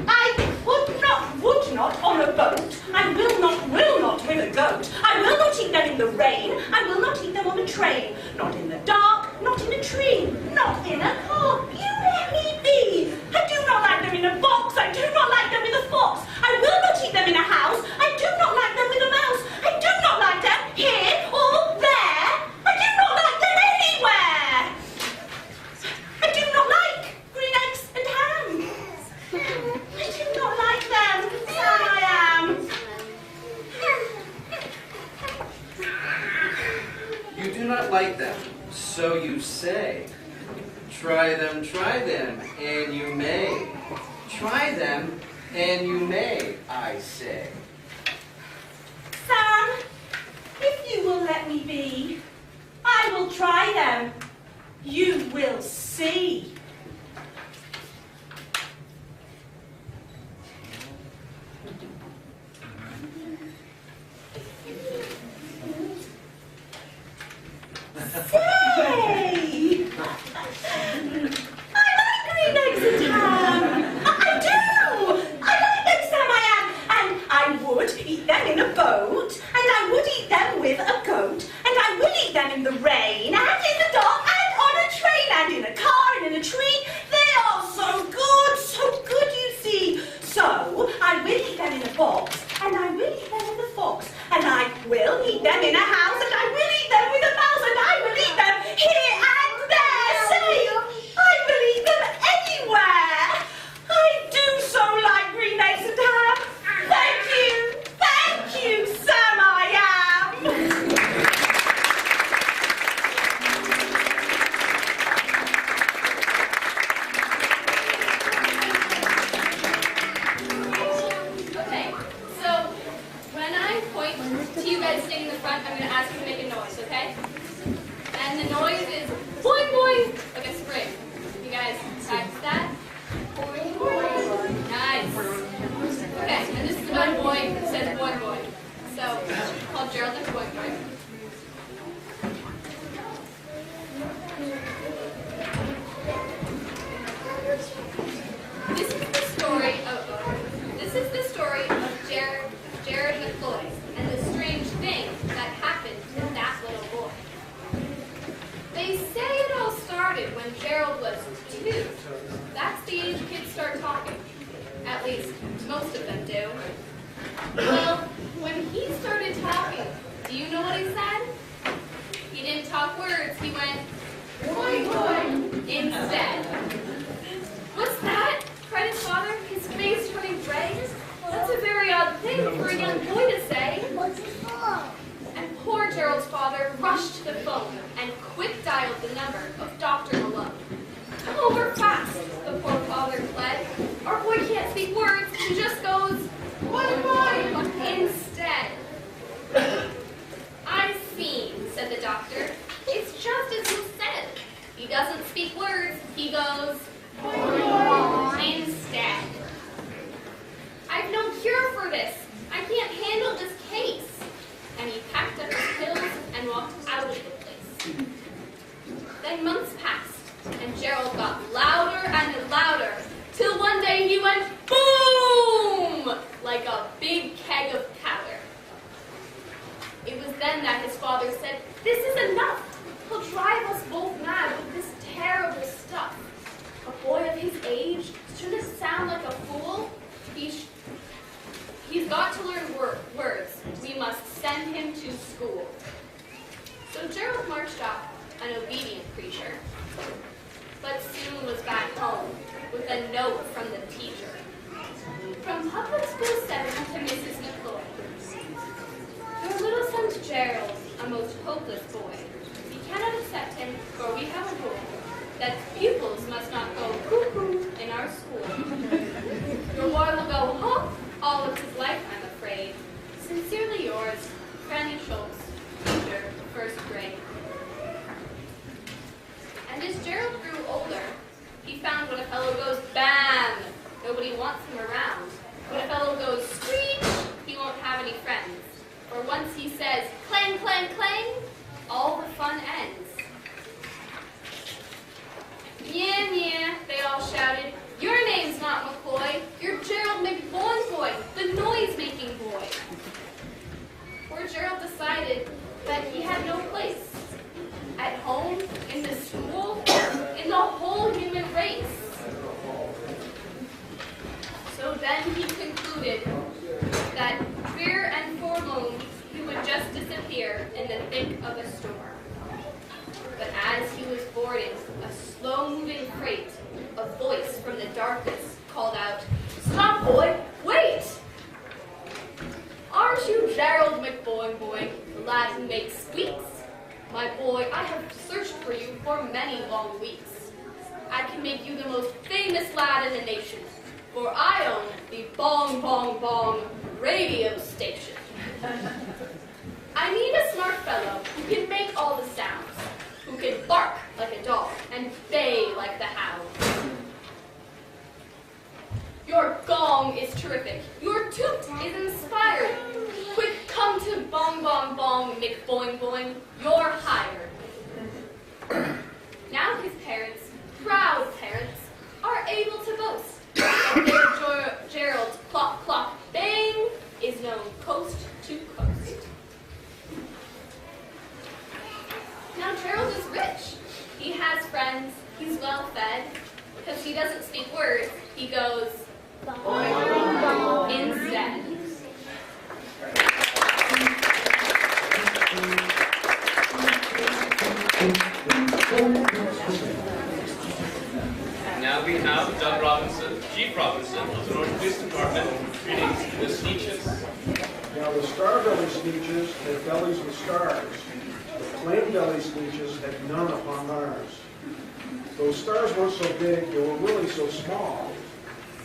I would not on a boat. I will not with a goat. I will not eat them in the rain. I will not eat them on a train. Not in the dark, not in in a tree, not in a car. You let me be. I do not like them in a box. I do not like them with a fox. I will not eat them in a house. I do not like them with a mouse. I do not like them here or there. I do not like them anywhere. I do not like green eggs and ham. I do not like them. Sam I am. You do not like them, so you say. Try them, and you may. Try them, and you may, I say. Sam, if you will let me be, I will try them. You will see. Say! I like green eggs and ham. I do! I like them, Sam, I am. And I would eat them in a boat, and I would eat them with a goat, and I will eat them in the rain, and in the dark, and on a train, and in a car, and in a tree. They are so good, you see. So, I will eat them in a box, and I will eat them with a fox, and I will eat them in a house, and I will eat them with a mouse, and I will eat them here and there. Say, I will eat them anywhere. I do so like green eggs and ham. Thank you, Sam I am. Okay, so when I point to you guys staying in the front, I'm going to ask you to make a noise, okay? And the noise is boing boing, like a spring. You guys practice that? Boing boing. Nice. Okay, and this is about a boy who says boing boing. So, called Gerald and boing boing. This is the story of Jared McCloy and the strange thing that happened to that little boy. They say it all started when Gerald was 2. That's the age kids start talking. At least, most of them do. Well, when he started talking, do you know what he said? He didn't talk words, he went, boing boing, instead. What's that? Cried his father, his face turning gray. That's a very odd thing for a young boy to say. And poor Gerald's father rushed to the phone and quick dialed the number of Dr. Malone. Come over fast, the poor father pled. Our boy can't speak words, he just goes, boing boing, instead. I've seen, said the doctor. It's just as you said. He doesn't speak words, he goes, instead. I've no cure for this. I can't handle this case. And he packed up his pills and walked out of the place. Then months passed, and Gerald got louder and louder, till one day he went boom, like a big keg of powder. It was then that his father said, this is enough. He'll drive us both mad with this terrible stuff. A boy of his age shouldn't sound like a fool. He's got to learn words. We must send him to school. So Gerald marched off, an obedient creature, but soon was back home with a note from the teacher. From Public School 7 to Mrs. McCloy. Your little son's Gerald, a most hopeless boy. We cannot accept him, for we have a rule that pupils must not go cuckoo in our school. Your boy will go home all of his life, I'm afraid. Sincerely yours, Franny Schultz, teacher, first grade. And as Gerald grew older, he found when a fellow goes bam, nobody wants him around. When a fellow goes screech, he won't have any friends. Or once he says clang, clang, clang, all the fun ends. Yeah, yeah, they all shouted. Your name's not McCoy, you're Gerald McBoy, the noise-making boy. Poor Gerald decided in the school, in the whole human race. So then he concluded that fear and forlorn he would just disappear in the thick of a storm. But as he was boarding a slow-moving freight, a voice from the darkness called out, "Stop, boy! Wait! Aren't you Gerald McBoing, the lad who makes squeaks? My boy, I have searched for you for many long weeks. I can make you the most famous lad in the nation, for I own the Bong Bong Bong radio station. I need a smart fellow who can make all the sounds, who can bark like a dog and bay like the hound. Your gong is terrific. Your toot is inspiring. Quick, come to Bong Bong Bong, McBoing Boing. You're hired." Now his parents, proud parents, are able to boast that their Gerald's clock, clock, bang is known coast to coast. Now Gerald is rich. He has friends. He's well fed. Because he doesn't speak words, he goes instead. Now we have Doug Robinson, Chief Robinson of the North Police Department, reading the Sneetches. Now the star-belly Sneetches had bellies with stars. The plain-belly Sneetches had none upon theirs. Those stars weren't so big, they were really so small.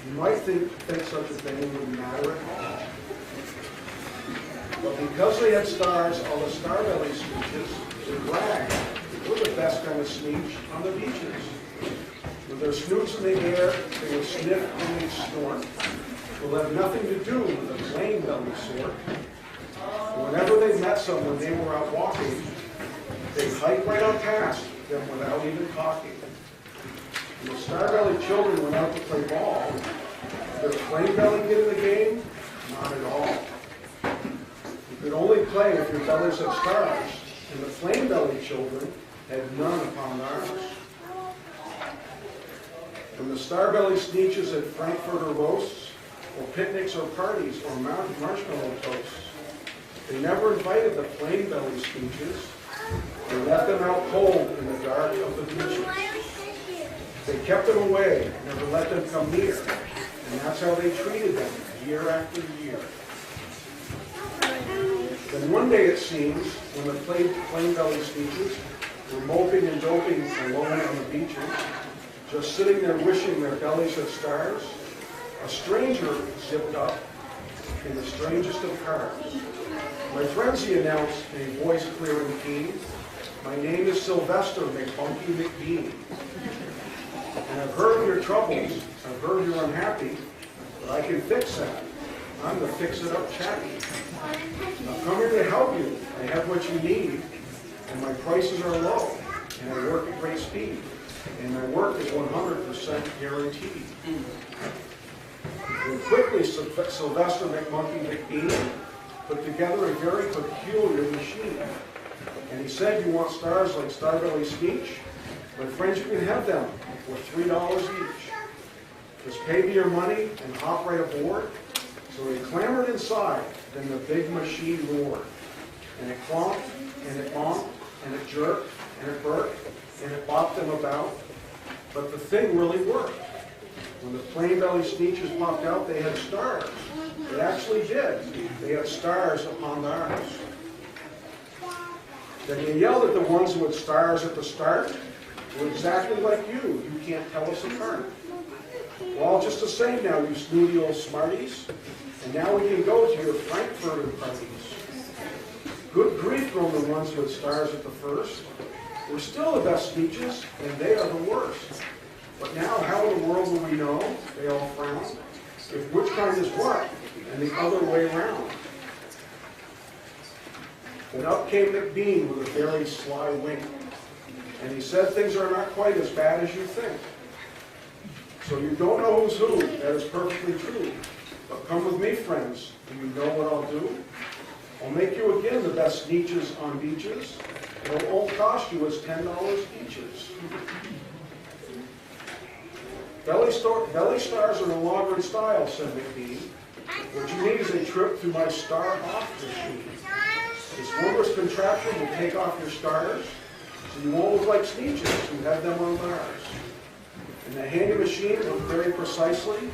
You might think such a thing wouldn't matter at all. But because they had stars, all the star-belly Sneetches would brag. We're the best kind of Sneetch on the beaches. With their snoots in the air, they would sniff and they'd snort. Will have nothing to do with the plain-belly sort. Whenever they met someone they were out walking, they'd hike right on past them without even talking. When the star-belly children went out to play ball, did the plain-belly get in the game? Not at all. You could only play if your bellies had stars, and the plain-belly children had none upon theirs. When the star-belly Sneetches at Frankfurter roasts, or picnics or parties, or marshmallow toasts, they never invited the plain-belly Sneetches. They left them out cold in the dark of the beaches. They kept them away, never let them come near, and that's how they treated them year after year. Then one day it seems, when the plain-belly Sneetches were moping and doping alone on the beaches, just sitting there wishing their bellies had stars, a stranger zipped up in the strangest of cars. "My friends," he announced in a voice clear and keen, "my name is Sylvester McBunky McBean. And I've heard of your troubles, I've heard you're unhappy, but I can fix that. I'm the fix-it-up chappie. I've come here to help you. I have what you need, and my prices are low, and I work at great speed, and my work is 100% guaranteed." And quickly, Sylvester McMonkey McBean put together a very peculiar machine. And he said, "You want stars like Starbelly Sneetch? My friends, you can have them for $3 each. Just pay me your money and hop right aboard." So they clambered inside, then the big machine roared. And it clomped, and it bonked, and it jerked, and it burped, and it bopped them about. But the thing really worked. When the plain-belly Sneetches popped out, they had stars. They actually did. They had stars upon theirs. Then they yelled at the ones who had stars at the start. "We're exactly like you. You can't tell us apart. We're all just the same now, you snooty old smarties. And now we can go to your Frankfurter parties." "Good grief," groaned the ones who had stars at the first. "We're still the best Sneetches, and they are the worst. But now how in the world will we know," they all frowned, "if which kind is what, and the other way round?" Then up came McBean with a very sly wink, and he said, "Things are not quite as bad as you think. So you don't know who's who, that is perfectly true. But come with me, friends, do you know what I'll do? I'll make you again the best Sneetches on beaches, It'll all cost you as $10 eaches. Belly stars are no longer in style, said McBean. What you need is a trip through my star-off machine. This wondrous contraption will take off your stars, so you won't look like Sneetches who had them on Mars. And the handy machine looked very precisely,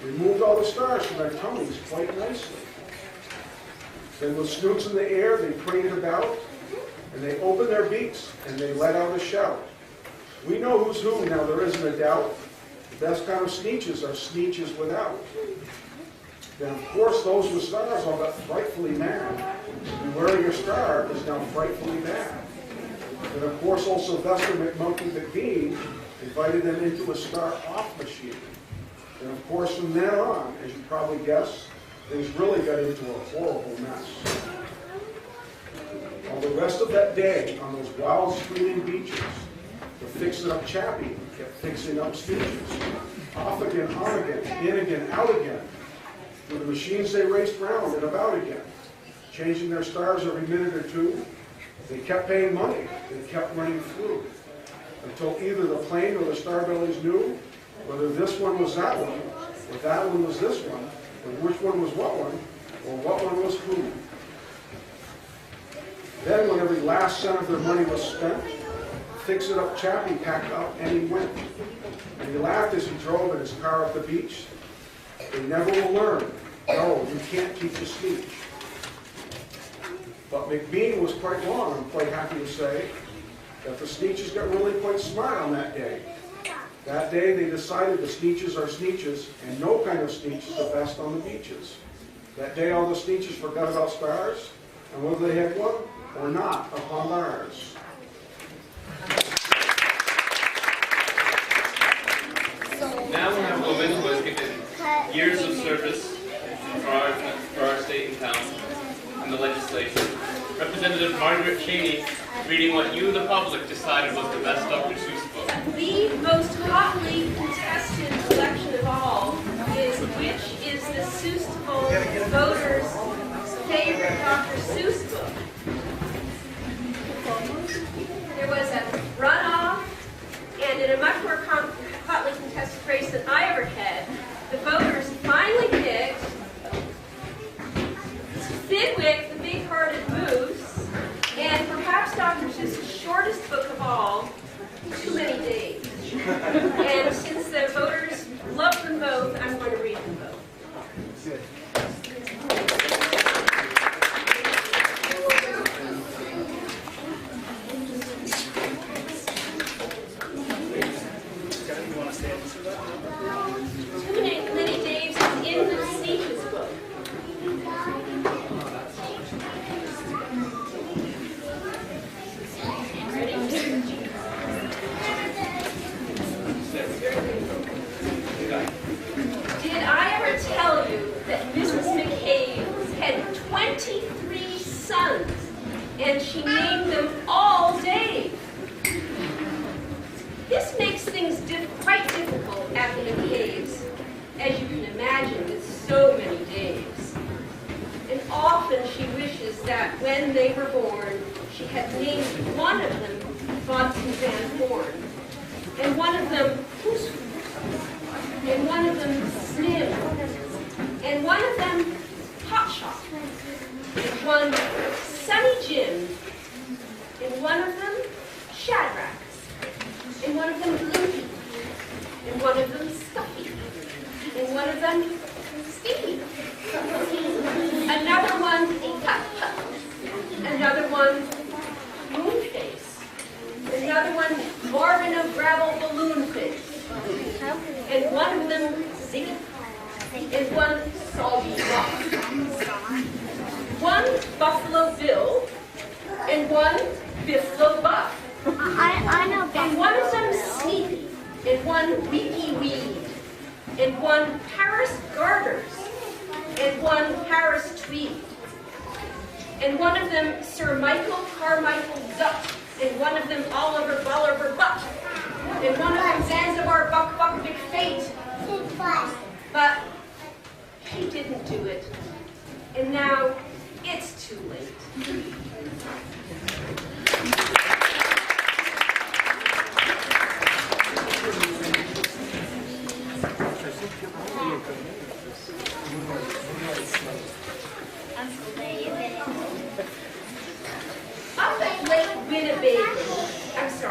removed all the stars from their tummies quite nicely. Then with snoots in the air, they prated about, and they opened their beaks, and they let out a shout. We know who's who, now there isn't a doubt. The best kind of Sneetches are Sneetches without. Then, of course, those with stars all got frightfully mad. And wearing a star is now frightfully bad. And, of course, old Sylvester McMonkey McBean invited them into a star-off machine. And, of course, from then on, as you probably guessed, things really got into a horrible mess. All the rest of that day, on those wild screaming beaches, the fix-it-up chappie kept fixing up Sneetches. Off again, on again, in again, out again. With the machines they raced round and about again, changing their stars every minute or two. They kept paying money. They kept running through. Until either the plane or the starbellies knew whether this one was that one, or that one was this one, or which one was what one, or what one was who. Then when every last cent of their money was spent, fix-it-up chappie packed up and he went. And he laughed as he drove in his car up the beach. They never will learn. No, you can't teach a speech. But McBean was quite wrong, I'm quite happy to say, that the Sneetches got really quite smart on that day. That day they decided the Sneetches are Sneetches, and no kind of Sneetch is the best on the beaches. That day all the Sneetches forgot about stars, and whether they had one or not upon Mars. Now we have a woman who has given years of service for our state and town and the legislation. Representative Margaret Cheney reading what you, the public, decided was the best Dr. Seuss book. The most hotly contested election of all is which is the Suesstival voters' favorite Dr. Seuss book. There was a runoff, and in a much more hotly contested race than I ever had, the voters finally picked Fidwick, the Big-Hearted Moose, and perhaps Dr. Seuss's shortest book of all, Too Many Days. And since the voters love them both, I'm going to read them both. Too Many Days is in the Sneetches book. Did I ever tell you that Mrs. McCabe had 23 sons, and she named them all Dave? This makes things quite difficult at the McCabe's, as you can imagine, with so many Daves. And often she wishes that when they were born, she had named one of them Bodson Van Horn, and one of them and one of them Snim, and one of them Hot Shot, and one Sunny Jim, and one of them Shadrach, and one of them Loopy, and one of them Stuffy, and one of them Sticky, another one Tut Tut, another one Moonface, another one Marvin of Gravel Balloon Face, and one of them Ziggy, and one Soggy Rock, one Buffalo Bill, and one Biffalo Buff. I know Buffalo. And one of them Sneaky, and one Weepy Weed, and one Paris Garters, and one Paris Tweed, and one of them Sir Michael Carmichael Duck, and one of them Oliver Bolivar Butt, and one of them Zanzibar Buck Buck McFate. But he didn't do it, and now it's too late.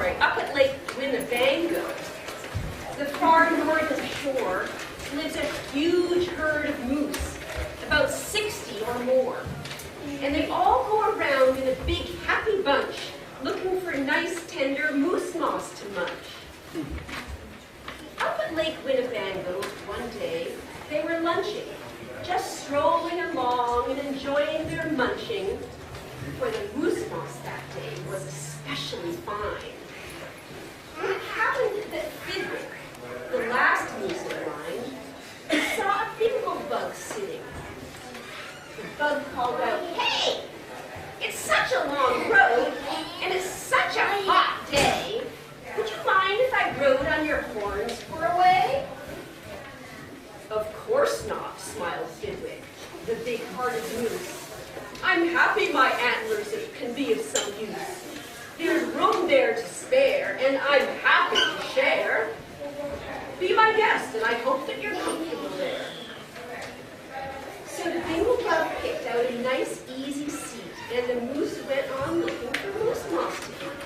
story. Up at Lake Winnebago, the far north of the shore, lives a huge herd of moose, about 60 or more. And they all go around in a big happy bunch, looking for nice tender moose moss to munch. Up at Lake Winnebago one day, they were lunching, just strolling along and enjoying their munching, for the moose moss that day was especially fine. And it happened that Fidwick, the last moose in line, saw a bingle bug sitting. The bug called out, "Hey! It's such a long road, and it's such a hot day. Would you mind if I rode on your horns for a way?" "Of course not," smiled Fidwick, the big-hearted moose. "I'm happy my antlers can be of some use. There's room there to spare, and I'm happy to share. Be my guest, and I hope that you're comfortable there." So the bingle bug picked out a nice, easy seat, and the moose went on looking for moose moss to eat.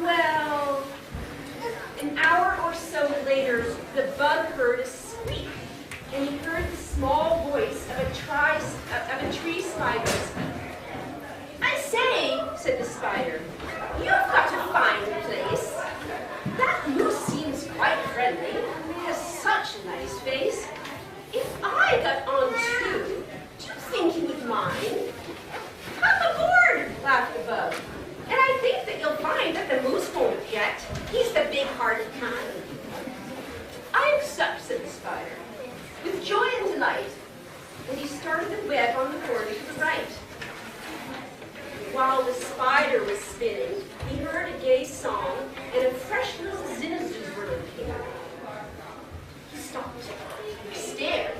Well, an hour or so later, the bug heard a squeak, and he heard the small voice of a tree spider speak. "I say," said the spider, "you've got a fine place. That moose seems quite friendly, has such a nice face. If I got on too, do you think you would mind?" "Come aboard," laughed the bug. "And I think that you'll find that the moose won't object. He's the big-hearted kind." "I accept," said the spider, with joy and delight, and he started the web on the horn to the right. While the spider was spinning, he heard a gay song, and a fresh little zinazoo bird came along. He stopped, he stared,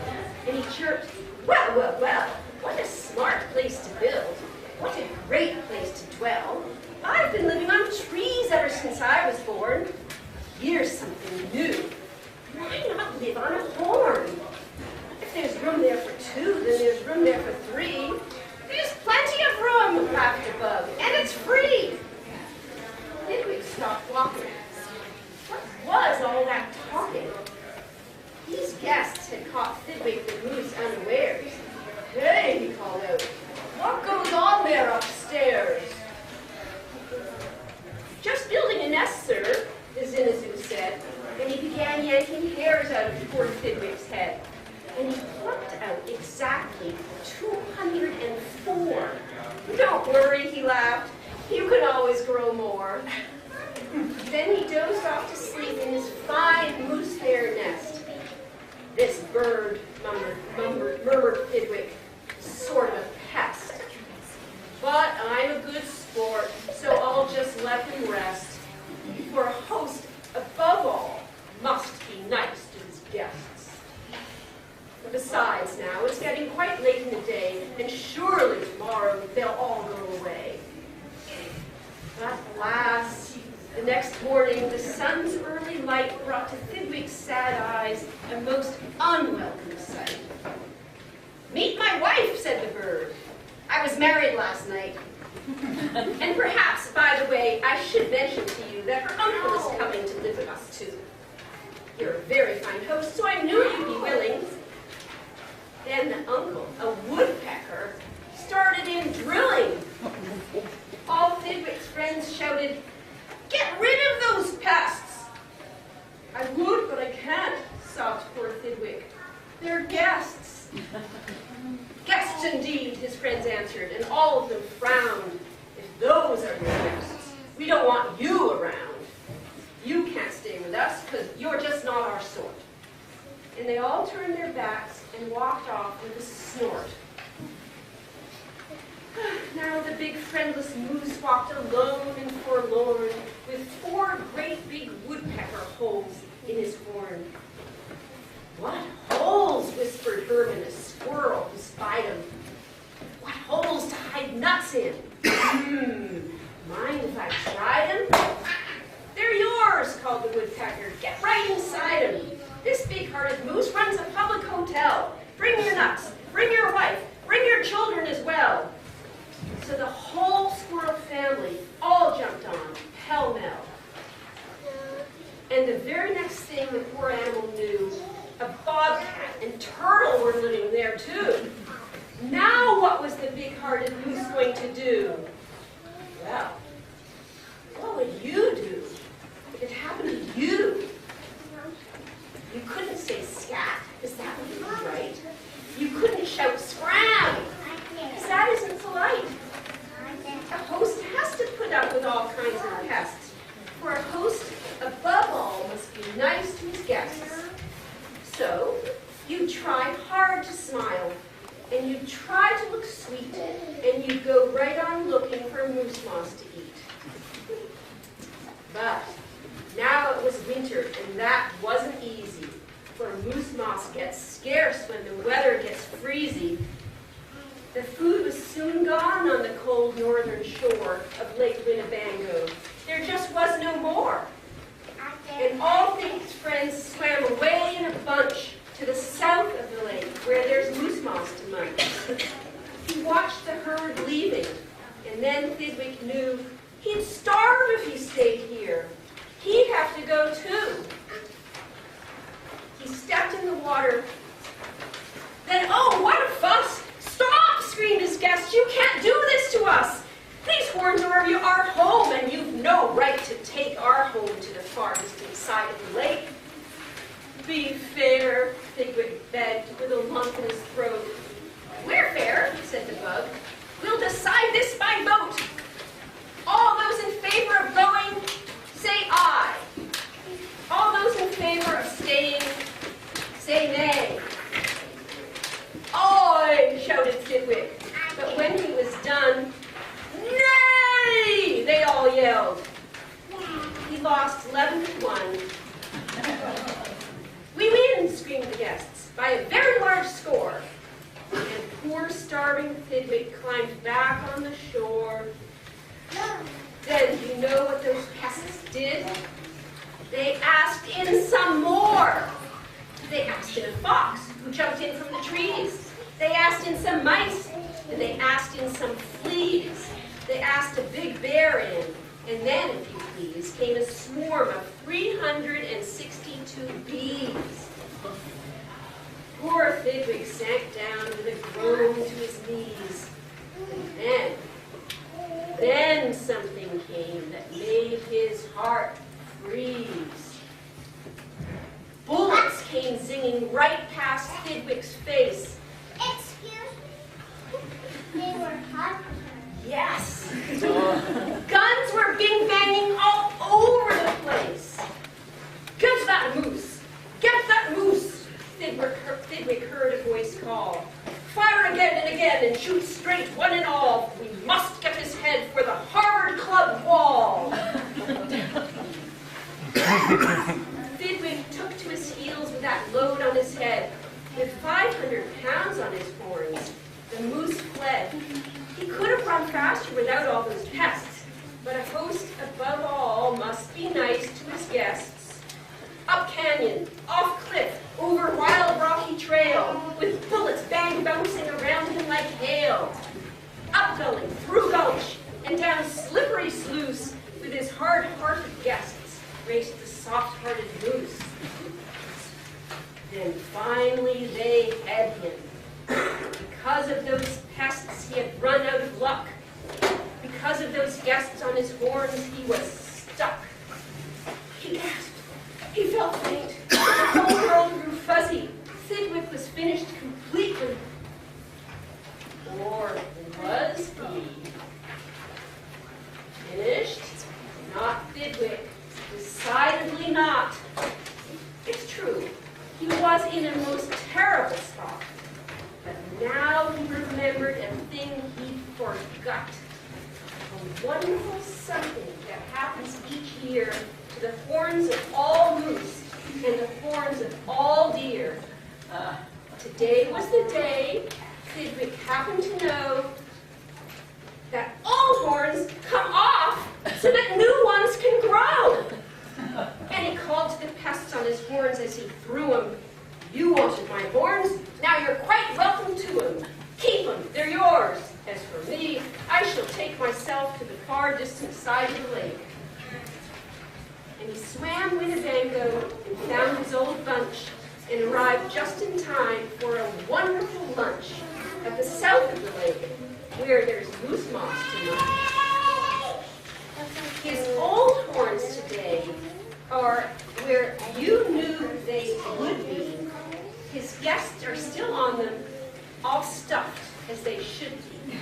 and he chirped, "Well, well, well, what a smart place to build. What a great place to dwell. I've been living on trees ever since I was born. Here's something new. Why not live on a horn? If there's room there for two, then there's room there for three. There's plenty of room," laughed the bug, "and it's free." Fidwick stopped walking. What was all that talking? These guests had caught Fidwick the moose unawares. "Hey," he called out, "what goes on there upstairs?" "Just building a nest, sir," the zinazoo said, and he began yanking hairs out of poor Fidwick's head. And he plucked out exactly 204. "Don't worry," he laughed. "You can always grow more." Then he dozed off to sleep in his fine moose hair nest. "This bird," murmured Fidwick, "sort of a pest. But I'm a good sport, so I'll just let him rest. For a host, above all, must be nice to his guests. Besides, now, it's getting quite late in the day, and surely tomorrow they'll all go away." But alas, the next morning, the sun's early light brought to Fidwick's sad eyes a most unwelcome sight. "Meet my wife," said the bird. "I was married last night. And perhaps, by the way, I should mention to you that her uncle is coming to live with us, too. You're a very fine host, so I knew you'd be willing." Then the uncle, a woodpecker, started in drilling. All Fidwick's friends shouted, "Get rid of those pests!" "I would, but I can't," sobbed poor Fidwick. "They're guests." "Guests indeed," his friends answered, and all of them frowned. "If those are your guests, we don't want you around. You can't stay with us because you're just not our sort." And they all turned their backs and walked off with a snort. Now the big friendless moose walked alone and forlorn, with 4 great big woodpecker holes in his horn. "What holes?" whispered Herman, a squirrel who spied him. "What holes to hide nuts in?" "Mind if I try them?" "They're yours," called the woodpecker. "Get right inside them. This big-hearted moose runs a public hotel. Bring your nuts, bring your wife, bring your children as well." So the whole squirrel family all jumped on all kinds of pests. For a host, above all, must be nice to his guests. So, you try hard to smile, and you try to look sweet, and you go right on looking for moose moss to eat. But now it was winter, and that wasn't easy, for moose moss gets scarce when the weather gets freezy. The food was soon gone on the cold northern shore of Lake Winnebago. There just was no more. And all Fink's friends swam away in a bunch to the south of the lake, where there's moose moss to munch. He watched the herd leaving, and then Thidwick knew he'd starve if he stayed here. He'd have to go too. He stepped in the water. Then, oh, what a fuss! Stop! Screamed his guest. You can't do this to us! These horns are our home, and you've no right to take our home to the far distant side of the lake. Be fair, Thidwick begged, with a lump in his throat. We're fair, said the bug. We'll decide this by vote. All those in favor of going, say aye. All those in favor of staying, say nay. Aye, shouted Thidwick. But when he was done, nay, they all yelled. He lost 11-1. We win, screamed the guests, by a very large score. And poor starving Thidwick climbed back on the shore. Then you know what those pests did? They asked in some more. They asked in a fox who jumped in from the trees. They asked in some mice, and they asked in some fleas. They asked a big bear in, and then, if you please, came a swarm of 362 bees. Poor Thidwick sank down with a groan to his knees. And then something came that made his heart freeze. Bullets came zinging right past Thidwick's face. Excuse me? They were hot. Yes. Guns were bing-banging all over the place. Get that moose! Get that moose! Thidwick heard a voice call. Fire again and again and shoot straight, one and all. We must get his head for the Harvard Club wall. Thidwick took to his heels with that load on his head. With 500 pounds on his horns, the moose fled. He could have run faster without all those pests, but a host above all must be nice to his guests. Up canyon, off cliff, over wild rocky trail, with bullets bouncing around him like hail. Up gully, through gulch, and down slippery sluice, with his hard-hearted guests, raced the soft-hearted moose. Then finally they had him. Because of those pests, he had run out of luck. Because of those guests on his horns, he was stuck. He gasped. He felt faint. The whole world grew fuzzy. Thidwick was finished completely. Or was he? Finished? Not Thidwick. Decidedly not. It's true. He was in a most terrible spot. But now he remembered a thing he'd forgot. A wonderful something that happens each year to the horns of all moose and the horns of all deer. Today was the day Thidwick happened to know that all horns come off so that new ones can grow. And he called to the pests on his horns as he threw them. You wanted my horns, now you're quite welcome to them. Keep them, they're yours. As for me, I shall take myself to the far distant side of the lake. And he swam Winnebago and found his old bunch and arrived just in time for a wonderful lunch at the south of the lake, where there's moose moss to munch. His old horns today are where you knew they would be. His guests are still on them, all stuffed as they should be.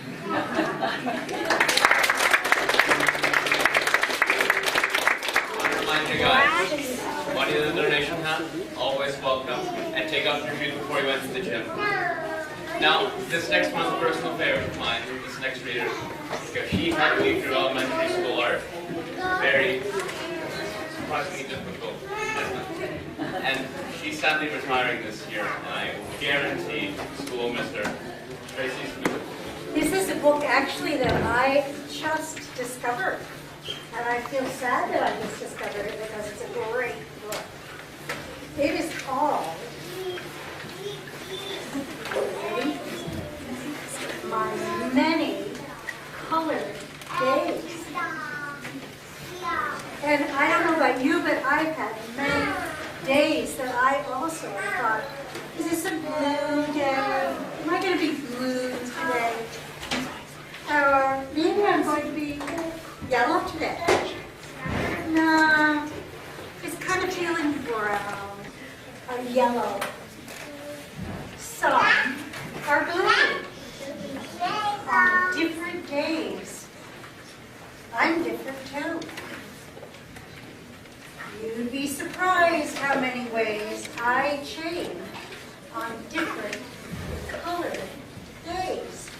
Money in the donation hat, always welcome, and take off your shoes before you enter the gym. Now, this next one's a personal favorite of mine, this next reader, because she had me through elementary school art. Very surprisingly difficult. And she's sadly retiring this year, and I guarantee school will miss her. Tracy Smith. This is a book actually that I just discovered. And I feel sad that I just discovered it because it's a great book. It is called My Many Colored Days. And I don't know about you, but I've had many days that I also thought, is this a blue day? Am I going to be blue today? Or maybe I'm going to be yellow today. No, it's kind of feeling brown or yellow. Some are blue. On different days, I'm different too. You'd be surprised how many ways I change on different colored days.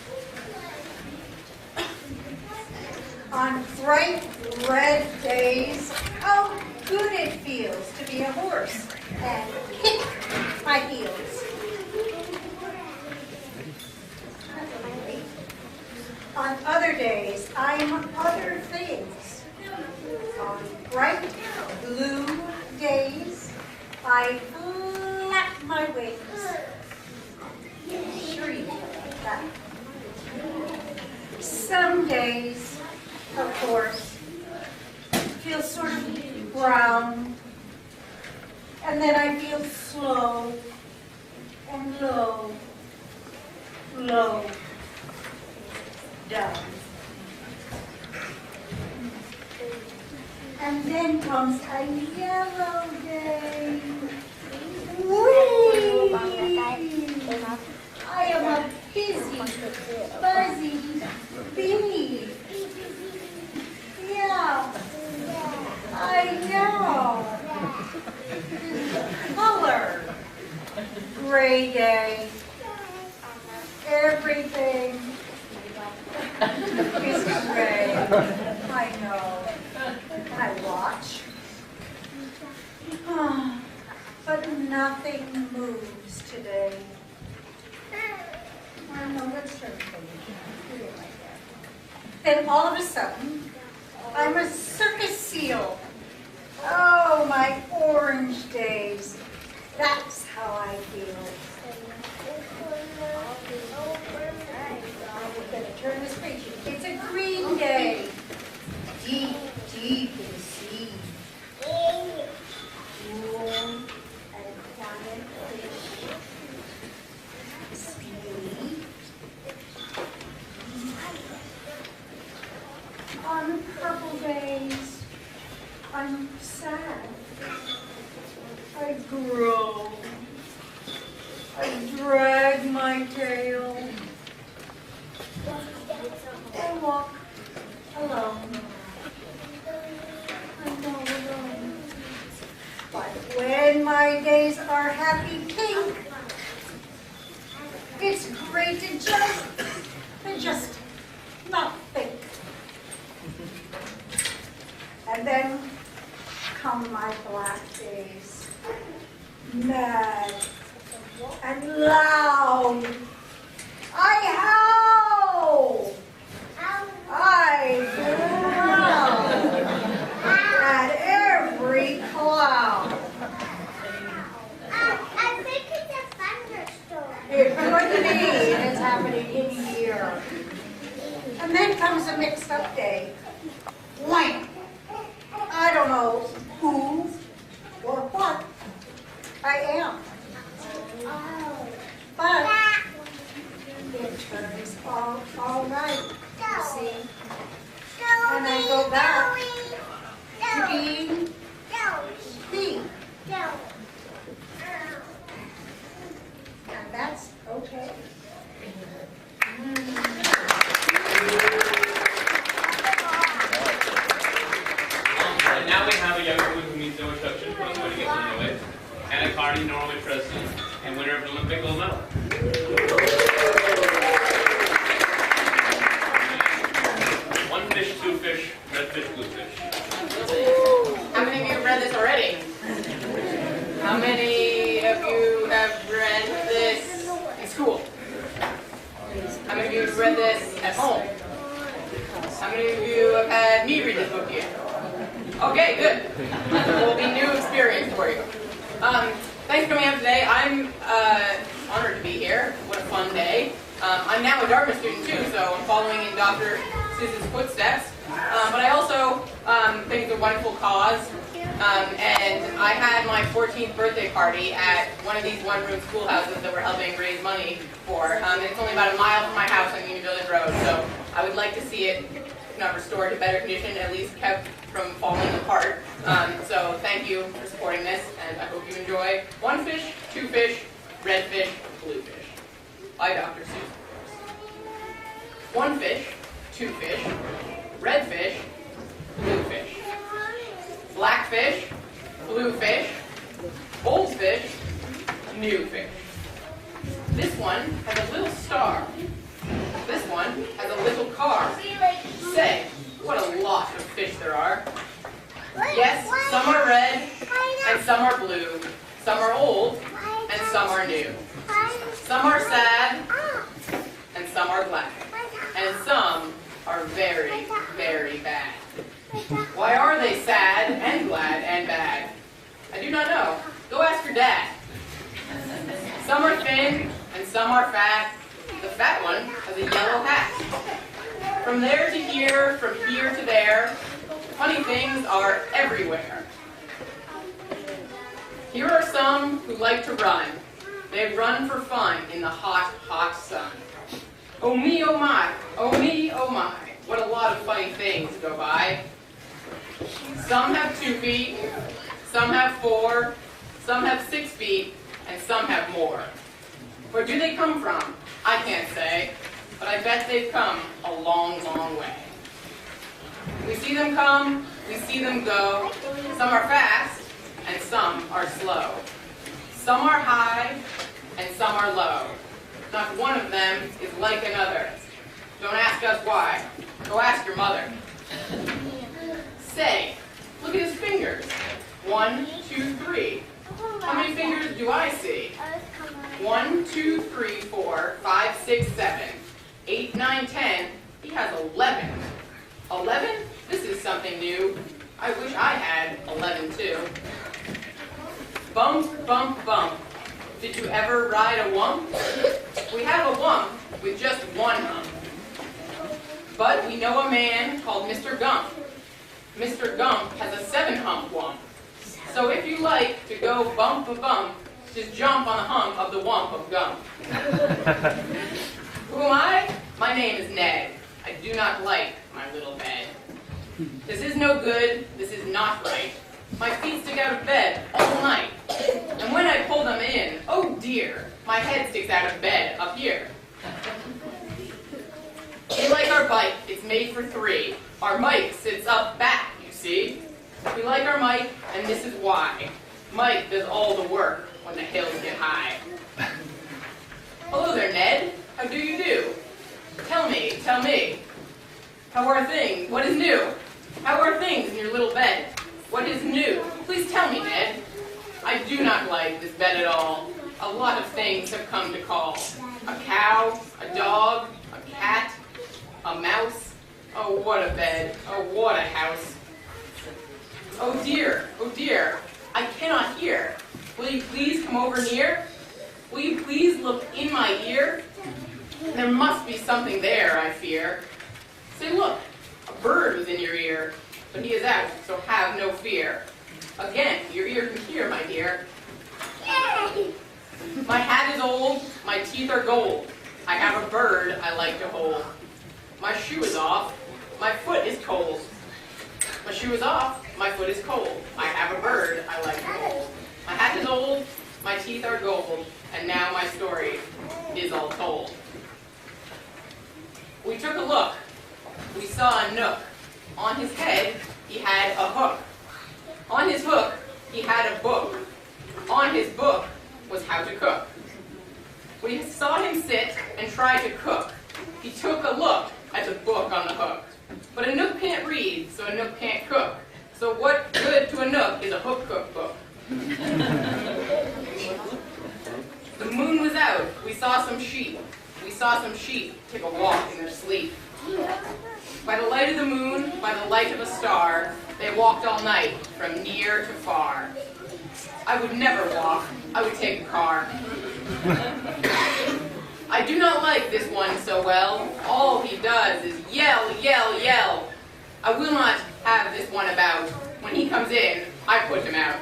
On bright red days, how good it feels to be a horse and kick my heels. On other days, I'm other things. On bright blue days, I flap my wings. Shriek like that. Some days, of course, feel sort of brown, and then I feel slow and low, low, down. And then comes a yellow day. Whee! I am a busy, buzzy bee. Yeah, I know. Color. Gray day. Everything is gray. I know. I watch. But nothing moves today. I don't know what's happening. Then all of a sudden, I'm a circus seal. Oh, my orange days. That's how I feel. I'm going to turn this page. It's a green day. Deep, deep in the sea. Cool and quiet fish. Sleep. On purple days, I'm sad. I grow. I drag my tail. I walk alone. I go alone. But when my days are happy pink, it's great to just not think. And then come my black days, mad and loud. I howl. I growl at every cloud. I think it's a thunderstorm. It could be, and it's happening in here. And then comes a mixed up day. Wham! I don't know who or what I am. But it turns out all right, you see. And now we have a young woman who needs no introduction, but is going to get to know it. Anna Carney, Norway president, and winner of an Olympic gold medal. One fish, two fish, red fish, blue fish. How many of you have read this already? How many of you have read this in school? How many of you have read this at home? How many of you have had me read this book here? Okay, good. It will be a new experience for you. Thanks for coming out today. I'm honored to be here. What a fun day. I'm now a Dartmouth student too, so I'm following in Dr. Sue's footsteps. But I also think it's a wonderful cause. And I had my 14th birthday party at one of these one-room schoolhouses that we're helping raise money for. And it's only about a mile from my house on Union Village Road, so I would like to see it, if not restored to better condition, at least kept from falling apart. So thank you for supporting this, and I hope you enjoy one fish, two fish, red fish, blue fish. By Dr. Seuss. One fish, two fish, red fish, blue fish. Black fish, blue fish, old fish, new fish. This one has a little star. This one has a little car. Say, what a lot of fish there are. Yes, some are red, and some are blue. Some are old, and some are new. Some are sad, and some are glad. And some are very, very bad. Why are they sad and glad and bad? I do not know. Go ask your dad. Some are thin and some are fat. The fat one has a yellow hat. From there to here, from here to there, funny things are everywhere. Here are some who like to run. They run for fun in the hot, hot sun. Oh me, oh my, oh me, oh my. What a lot of funny things go by. Some have 2 feet, some have 4, some have 6 feet, and some have more. Where do they come from? I can't say, but I bet they've come a long, long way. We see them come, we see them go. Some are fast, and some are slow. Some are high, and some are low. Not one of them is like another. Don't ask us why. Go ask your mother. Say, look at his fingers. 1, 2, 3. How many fingers do I see? 1, 2, 3, 4, 5, 6, 7, 8, 9, 10. He has 11. 11? This is something new. I wish I had 11 too. Bump, bump, bump. Did you ever ride a wump? We have a wump with just one hump. But we know a man called Mr. Gump. Mr. Gump has a 7-hump wump. So if you like to go bump-a-bump, just jump on the hump of the wump of Gump. Who am I? My name is Ned. I do not like my little bed. This is no good. This is not right. My feet stick out of bed all night. And when I pull them in, oh dear, my head sticks out of bed up here. We like our bike. It's made for 3. Our Mike sits up back, you see. We like our Mike, and this is why. Mike does all the work when the hills get high. Hello there, Ned. How do you do? Tell me. How are things? What is new? How are things in your little bed? What is new? Please tell me, Ned. I do not like this bed at all. A lot of things have come to call. A cow, a dog, a cat, a mouse. Oh, what a bed. Oh, what a house. Oh dear, I cannot hear. Will you please come over near? Will you please look in my ear? There must be something there, I fear. Say, look, a bird was in your ear, but he is out, so have no fear. Again, your ear can hear, my dear. Yay! My hat is old, my teeth are gold. I have a bird I like to hold. My shoe is off, my foot is cold. My shoe is off, my foot is cold. I have a bird I like to hold. My hat is old, my teeth are gold, and now my story is all told. We took a look. We saw a nook. On his head, he had a hook. had a book. On his book was how to cook. We saw him sit and try to cook. He took a look at the book on the hook. But a Nook can't read, so a Nook can't cook. So what good to a Nook is a hook cookbook? The moon was out. We saw some sheep. We saw some sheep take a walk in their sleep. By the light of the moon, by the light of a star, they walked all night from near to far. I would never walk. I would take a car. I do not like this one so well. All he does is yell, yell, yell. I will not have this one about. When he comes in, I put him out.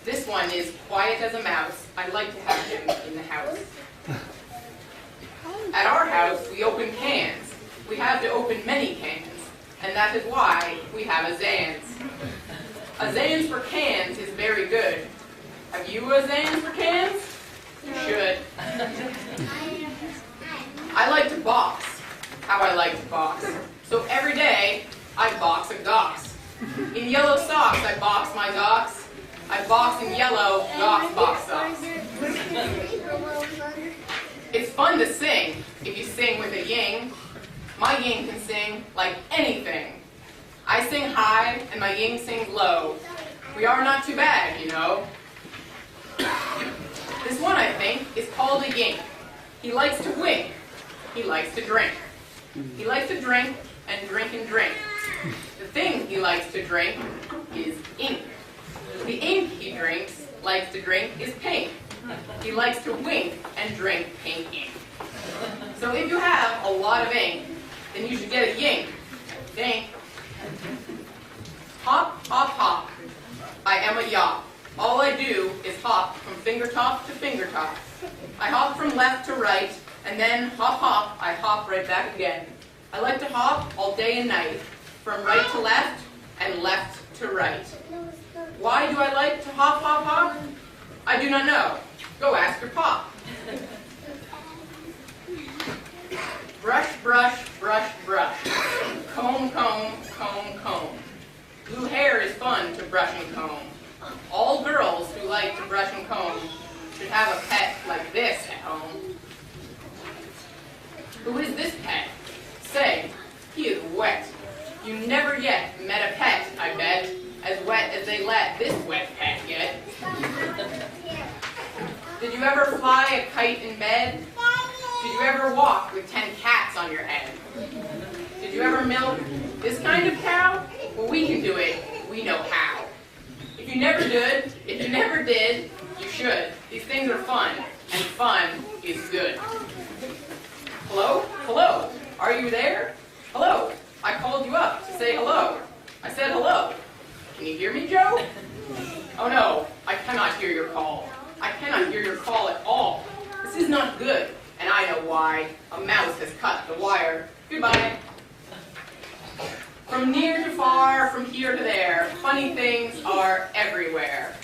This one is quiet as a mouse. I like to have him in the house. At our house, we open cans. We have to open many cans, and that is why we have a Zans. A Zans for cans is very good. Have you a Zans for cans? You should. I like to box. How I like to box. So every day, I box a gox. In yellow socks, I box my gox. I box in yellow gox box socks. It's fun to sing if you sing with a ying. My ying can sing like anything. I sing high and my ying sings low. We are not too bad, you know. This one, I think, is called a yink. He likes to wink. He likes to drink. He likes to drink and drink and drink. The thing he likes to drink is ink. The ink he likes to drink is pink. He likes to wink and drink pink ink. So if you have a lot of ink, then you should get a yink. Think. Hop, hop, hop. I am a yop. All I do is hop from finger top to finger top. I hop from left to right, and then hop, hop, I hop right back again. I like to hop all day and night, from right to left and left to right. Why do I like to hop, hop, hop? I do not know. Go ask your pop. Brush, brush, brush, brush. Comb, comb, comb, comb. Blue hair is fun to brush and comb. All girls who like to brush and comb should have a pet like this at home. Who is this pet? Say, he is wet. You never yet met a pet, I bet, as wet as they let this wet pet get. Did you ever fly a kite in bed? Did you ever walk with 10 cats on your head? Did you ever milk this kind of cow? Well, we can do it. We know how. If you never did, you should. These things are fun, and fun is good. Hello? Hello? Are you there? Hello? I called you up to say hello. I said hello. Can you hear me, Joe? Oh no, I cannot hear your call. I cannot hear your call at all. This is not good, and I know why. A mouse has cut the wire. Goodbye. From near to far, from here to there, funny things are everywhere.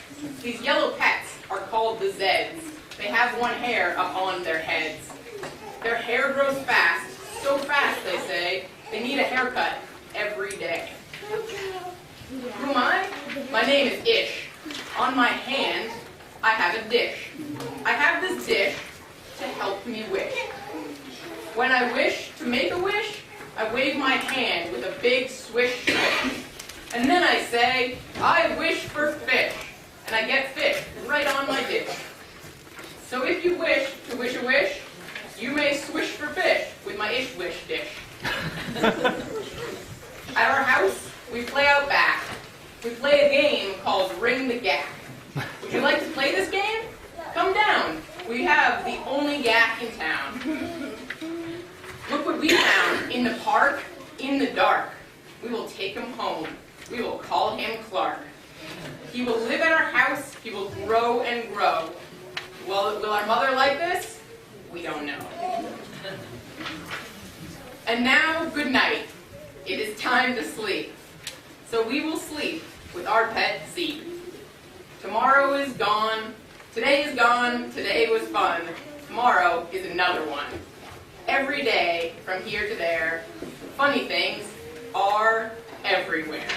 These yellow pets are called the Zeds. They have one hair up on their heads. Their hair grows fast, so fast they say, they need a haircut every day. Who am I? My name is Ish. On my hand, I have a dish. I have this dish to help me wish. When I wish to make a wish, I wave my hand with a big swish swish. And then I say, I wish for fish. And I get fish right on my dish. So if you wish to wish a wish, you may swish for fish with my ish wish dish. At our house, we play out back. We play a game called Ring the Gack. Would you like to play this game? Come down. We have the only gack in town. Look what we found in the park, in the dark. We will take him home. We will call him Clark. He will live at our house. He will grow and grow. Well, will our mother like this? We don't know. And now, good night. It is time to sleep. So we will sleep with our pet Zeke. Tomorrow is gone. Today is gone. Today was fun. Tomorrow is another one. Every day, from here to there, funny things are everywhere.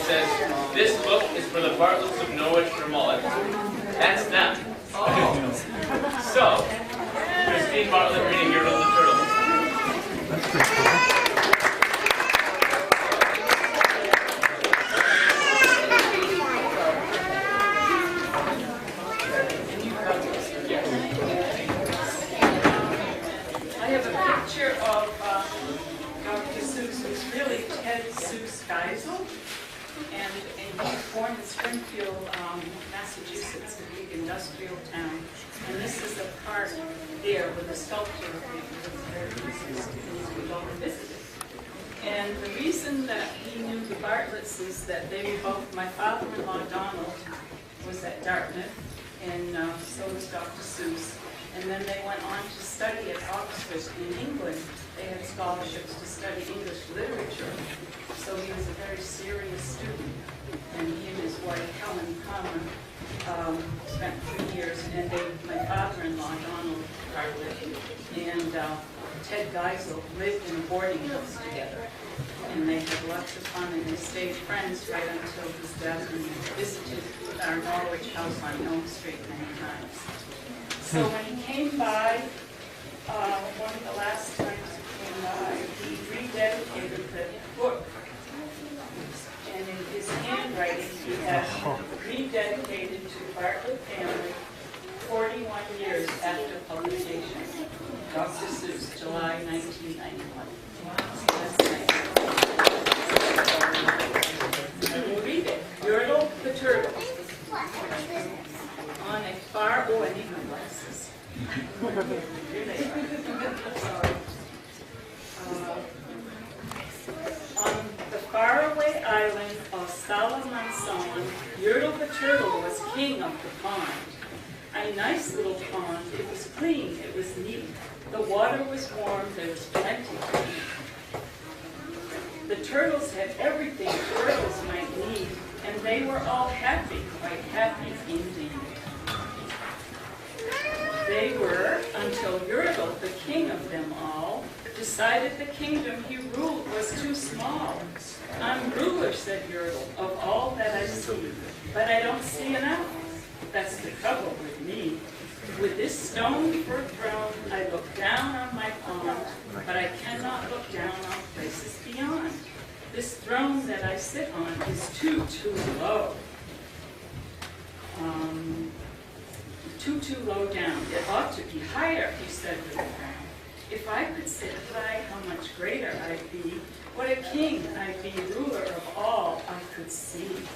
says, "This book is for the Bartlets of Norwich, Vermont." That's them. So, Christine Bartlett reading Yertle the Turtle. I have a picture of Dr. Seuss, who's really Ted Seuss Geisel, and he was born in Springfield, Massachusetts, a big industrial town. And this is a park there with a sculpture of him. We've all visited. And the reason that he knew the Bartletts is that they were both, my father-in-law Donald was at Dartmouth, and so was Dr. Seuss. And then they went on to study at Oxford in England. They had scholarships to study English literature. So he was a very serious student. And he and his wife, Helen Palmer, spent 3 years. And my father-in-law, Donald Bartlett, and Ted Geisel lived in a boarding house together. And they had lots of fun, and they stayed friends right until his death, and visited our Norwich house on Elm Street many times. So when he came by, one of the last times he came by, he rededicated the book. And in his handwriting, he has rededicated to the Bartlett family 41 years after publication. Dr. Seuss, July 1991. So that's nice. I will read it. Yertle the Turtle. On a far, oh, I need my glasses. Here they are. On the faraway island of Salamanson, Yertle the Turtle was king of the pond. A nice little pond. It was clean. It was neat. The water was warm. There was plenty to eat. The turtles had everything turtles might need, and they were all happy, quite happy indeed. They were, until Yertle, the king of them all, decided the kingdom he ruled was too small. "I'm ruler," said Yertle, "of all that I see, but I don't see enough. That's the trouble with me. With this stone for a throne, I look down on my pond, but I cannot look down on places beyond. This throne that I sit on is too low. Too low down. It ought to be higher," he said with a frown. "If I could sit high, how much greater I'd be. What a king I'd be, ruler of all I could see."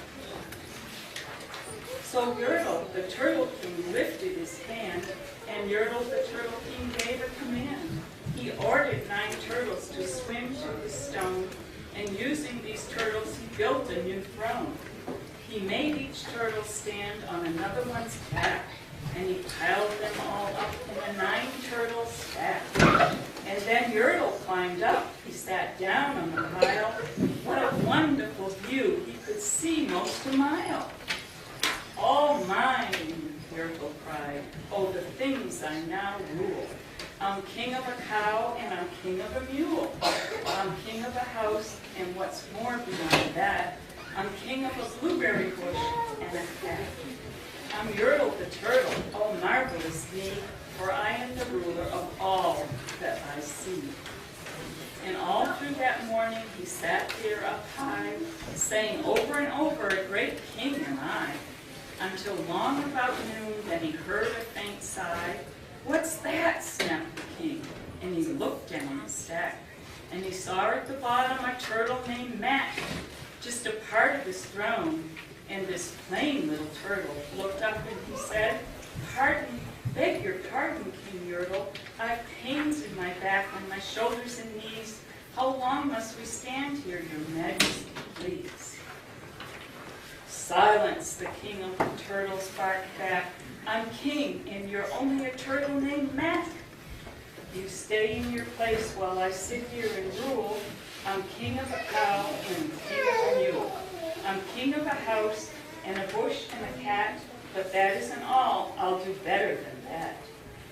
So Yertle, the Turtle King, lifted his hand, and Yertle, the Turtle King, gave a command. He ordered 9 turtles to swim to the stone, and using these turtles, he built a new throne. He made each turtle stand on another one's back, and he piled them all up in a 9 turtle stack. And then Yertle climbed up. He sat down on the pile. What a wonderful view! He could see most a mile. "All mine," Yertle cried. "Oh, the things I now rule. I'm king of a cow, and I'm king of a mule. I'm king of a house, and what's more beyond that, I'm king of a blueberry bush and a cat. I'm Yertle the Turtle, oh marvelous me, for I am the ruler of all that I see." And all through that morning he sat there up high, saying over and over, "A great king am I," until long about noon, then he heard a faint sigh. "What's that?" snapped the king, and he looked down the stack, and he saw at the bottom a turtle named Mac, just a part of his throne. And this plain little turtle looked up and he said, "Pardon, beg your pardon, King Yertle. I've pains in my back on my shoulders and knees. How long must we stand here, your majesty, please?" "Silence," the king of the turtles barked back. "I'm king, and you're only a turtle named Mac. You stay in your place while I sit here and rule. I'm king of a cow and king of a mule. I'm king of a house and a bush and a cat, but that isn't all. I'll do better than that.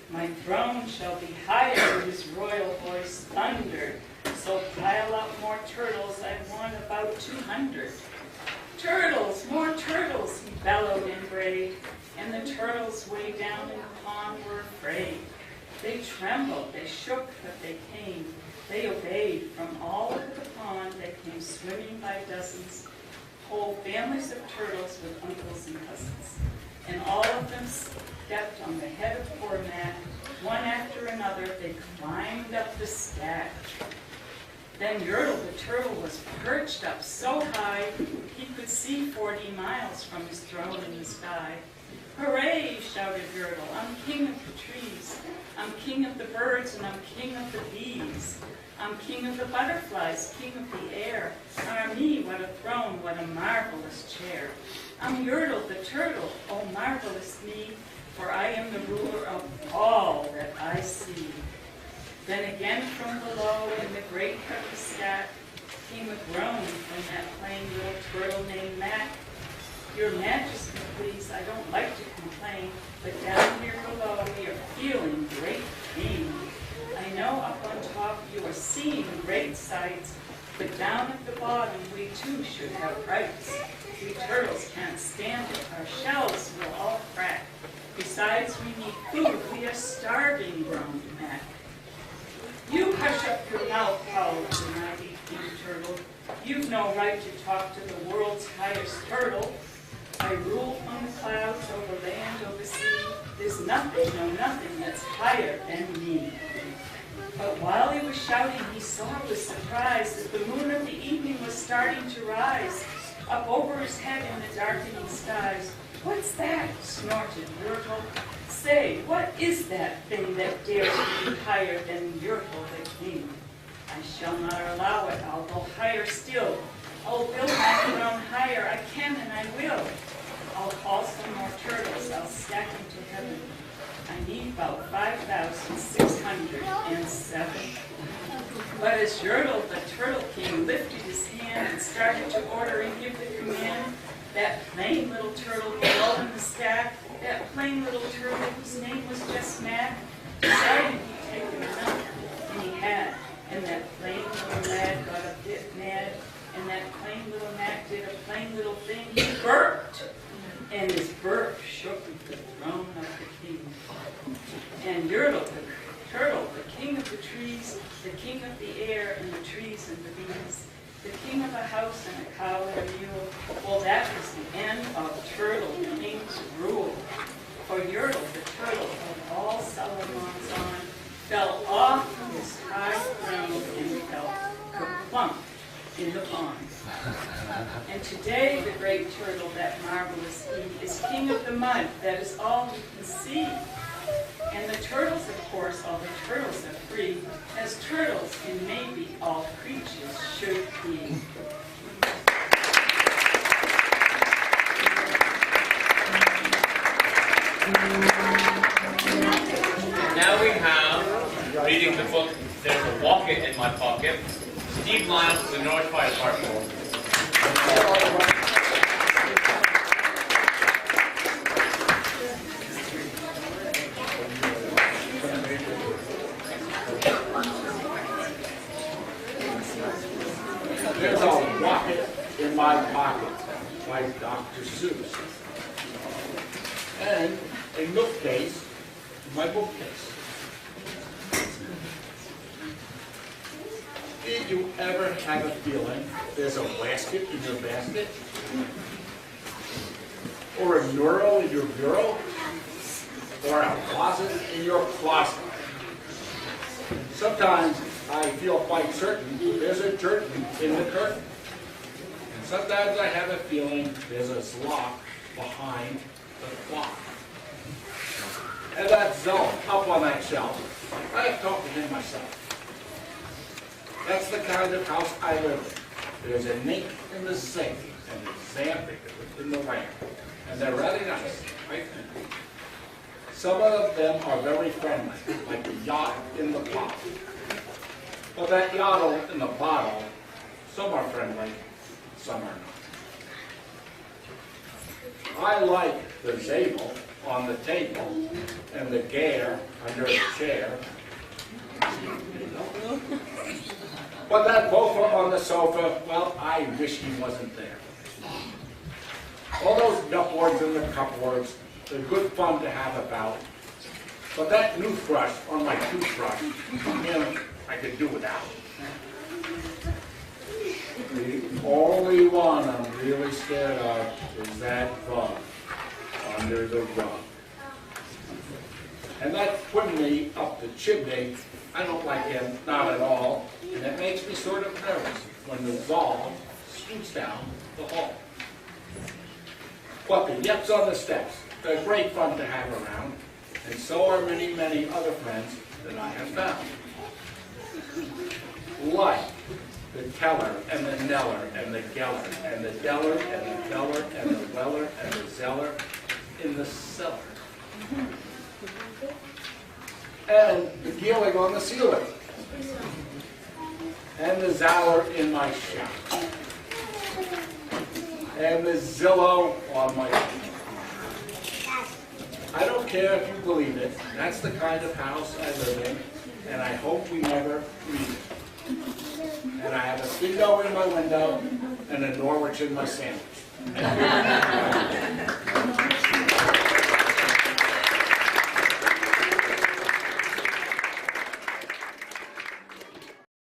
My throne shall be higher," his royal voice thundered. "So pile up more turtles, I want about 200. They trembled, they shook, but they came. They obeyed. From all over the pond they came swimming by dozens, whole families of turtles with uncles and cousins. And all of them stepped on the head of poor Matt. One after another, they climbed up the stack. Then Yertle the turtle was perched up so high he could see 40 miles from his throne in the sky. Hooray, shouted Yertle, I'm king of the trees. I'm king of the birds and I'm king of the bees. I'm king of the butterflies, king of the air. Ah me, what a throne, what a marvelous chair. I'm Yertle the turtle, oh marvelous me, for I am the ruler of all that I see. Then again from below in the great heavy stack came a groan from that plain little turtle named Mac. Your Majesty, please, I don't like to complain, but down here below we are feeling great pain. I know up on top you are seeing great sights, but down at the bottom we too should have rights. We turtles can't stand it, our shells will all crack. Besides, we need food, we are starving, groaned Mac. You hush up your mouth, howled the mighty King Turtle. You've no right to talk to the world's highest turtle. I rule from the clouds, over land, over sea. There's nothing, no nothing, that's higher than me. But while he was shouting, he saw with surprise that the moon of the evening was starting to rise, up over his head in the darkening skies. What's that? Snorted Yertle. Say, what is that thing that dares to be higher than Yertle the king? I shall not allow it. I'll go higher still. I'll build my throne higher. I can and I will. I'll call some more turtles. I'll stack them to heaven. I need about 5,607. But as Yertle the Turtle King lifted his hand and started to order and give the command, that plain little turtle below in the stack, that plain little turtle whose name was just Mac, decided he'd take enough, and he had. And that plain little lad got a bit mad, and that plain little Mac did a plain little thing. He burped, and his burp shook the throne of the king. And Yertle the turtle, the king of the trees, the king of the air and the trees and the bees, the king of a house and a cow and a mule, well, that was the end of Turtle King's rule. For Yertle the turtle of all Solomon's on fell off his high throne and fell kerplunk in the pond. And today the great turtle, that marvelous he, is king of the mud. That is all we can see. And the turtles, of course, all the turtles are free, as turtles and maybe all creatures should be. Now we have, reading the book, There's a Walk-It in My Pocket, Steve Lyons of the Norwich Fire Department. There's a rocket in my pocket by Dr. Seuss. And a milk case in my bookcase. Did you ever have a feeling there's a basket in your basket? Or a knurl in your bureau? Or a closet in your closet? Sometimes I feel quite certain there's a curtain in the curtain. And sometimes I have a feeling there's a lock behind the clock. And that zone up on that shelf, I have talked to him myself. That's the kind of house I live in. There's a mink in the sink and a zamp in the lamp. And they're rather nice, I think. Some of them are very friendly, like the yacht in the pot. But that yacht in the bottle, some are friendly, some are not. I like the zabel on the table and the gare under the chair. But that gopher on the sofa, well, I wish he wasn't there. All those nutboards and the cupboards, they're good fun to have about. But that toothbrush on my toothbrush, I could do without. The only one I'm really scared of is that bug under the rug. And that's putting me up the chimney. I don't like him, not at all. And it makes me sort of nervous when the dog scoots down the hall. But the yips on the steps, they're great fun to have around. And so are many, many other friends that I have found. Like the Keller and the Neller and the Geller and the Deller and the Feller and the Weller and the Zeller in the cellar. And the Geeling on the ceiling. And the Zower in my shop. And the Zillow on my feet. I don't care if you believe it. That's the kind of house I live in, and I hope we never leave it. And I have a Speedo in my window and a Norwich in my sandwich.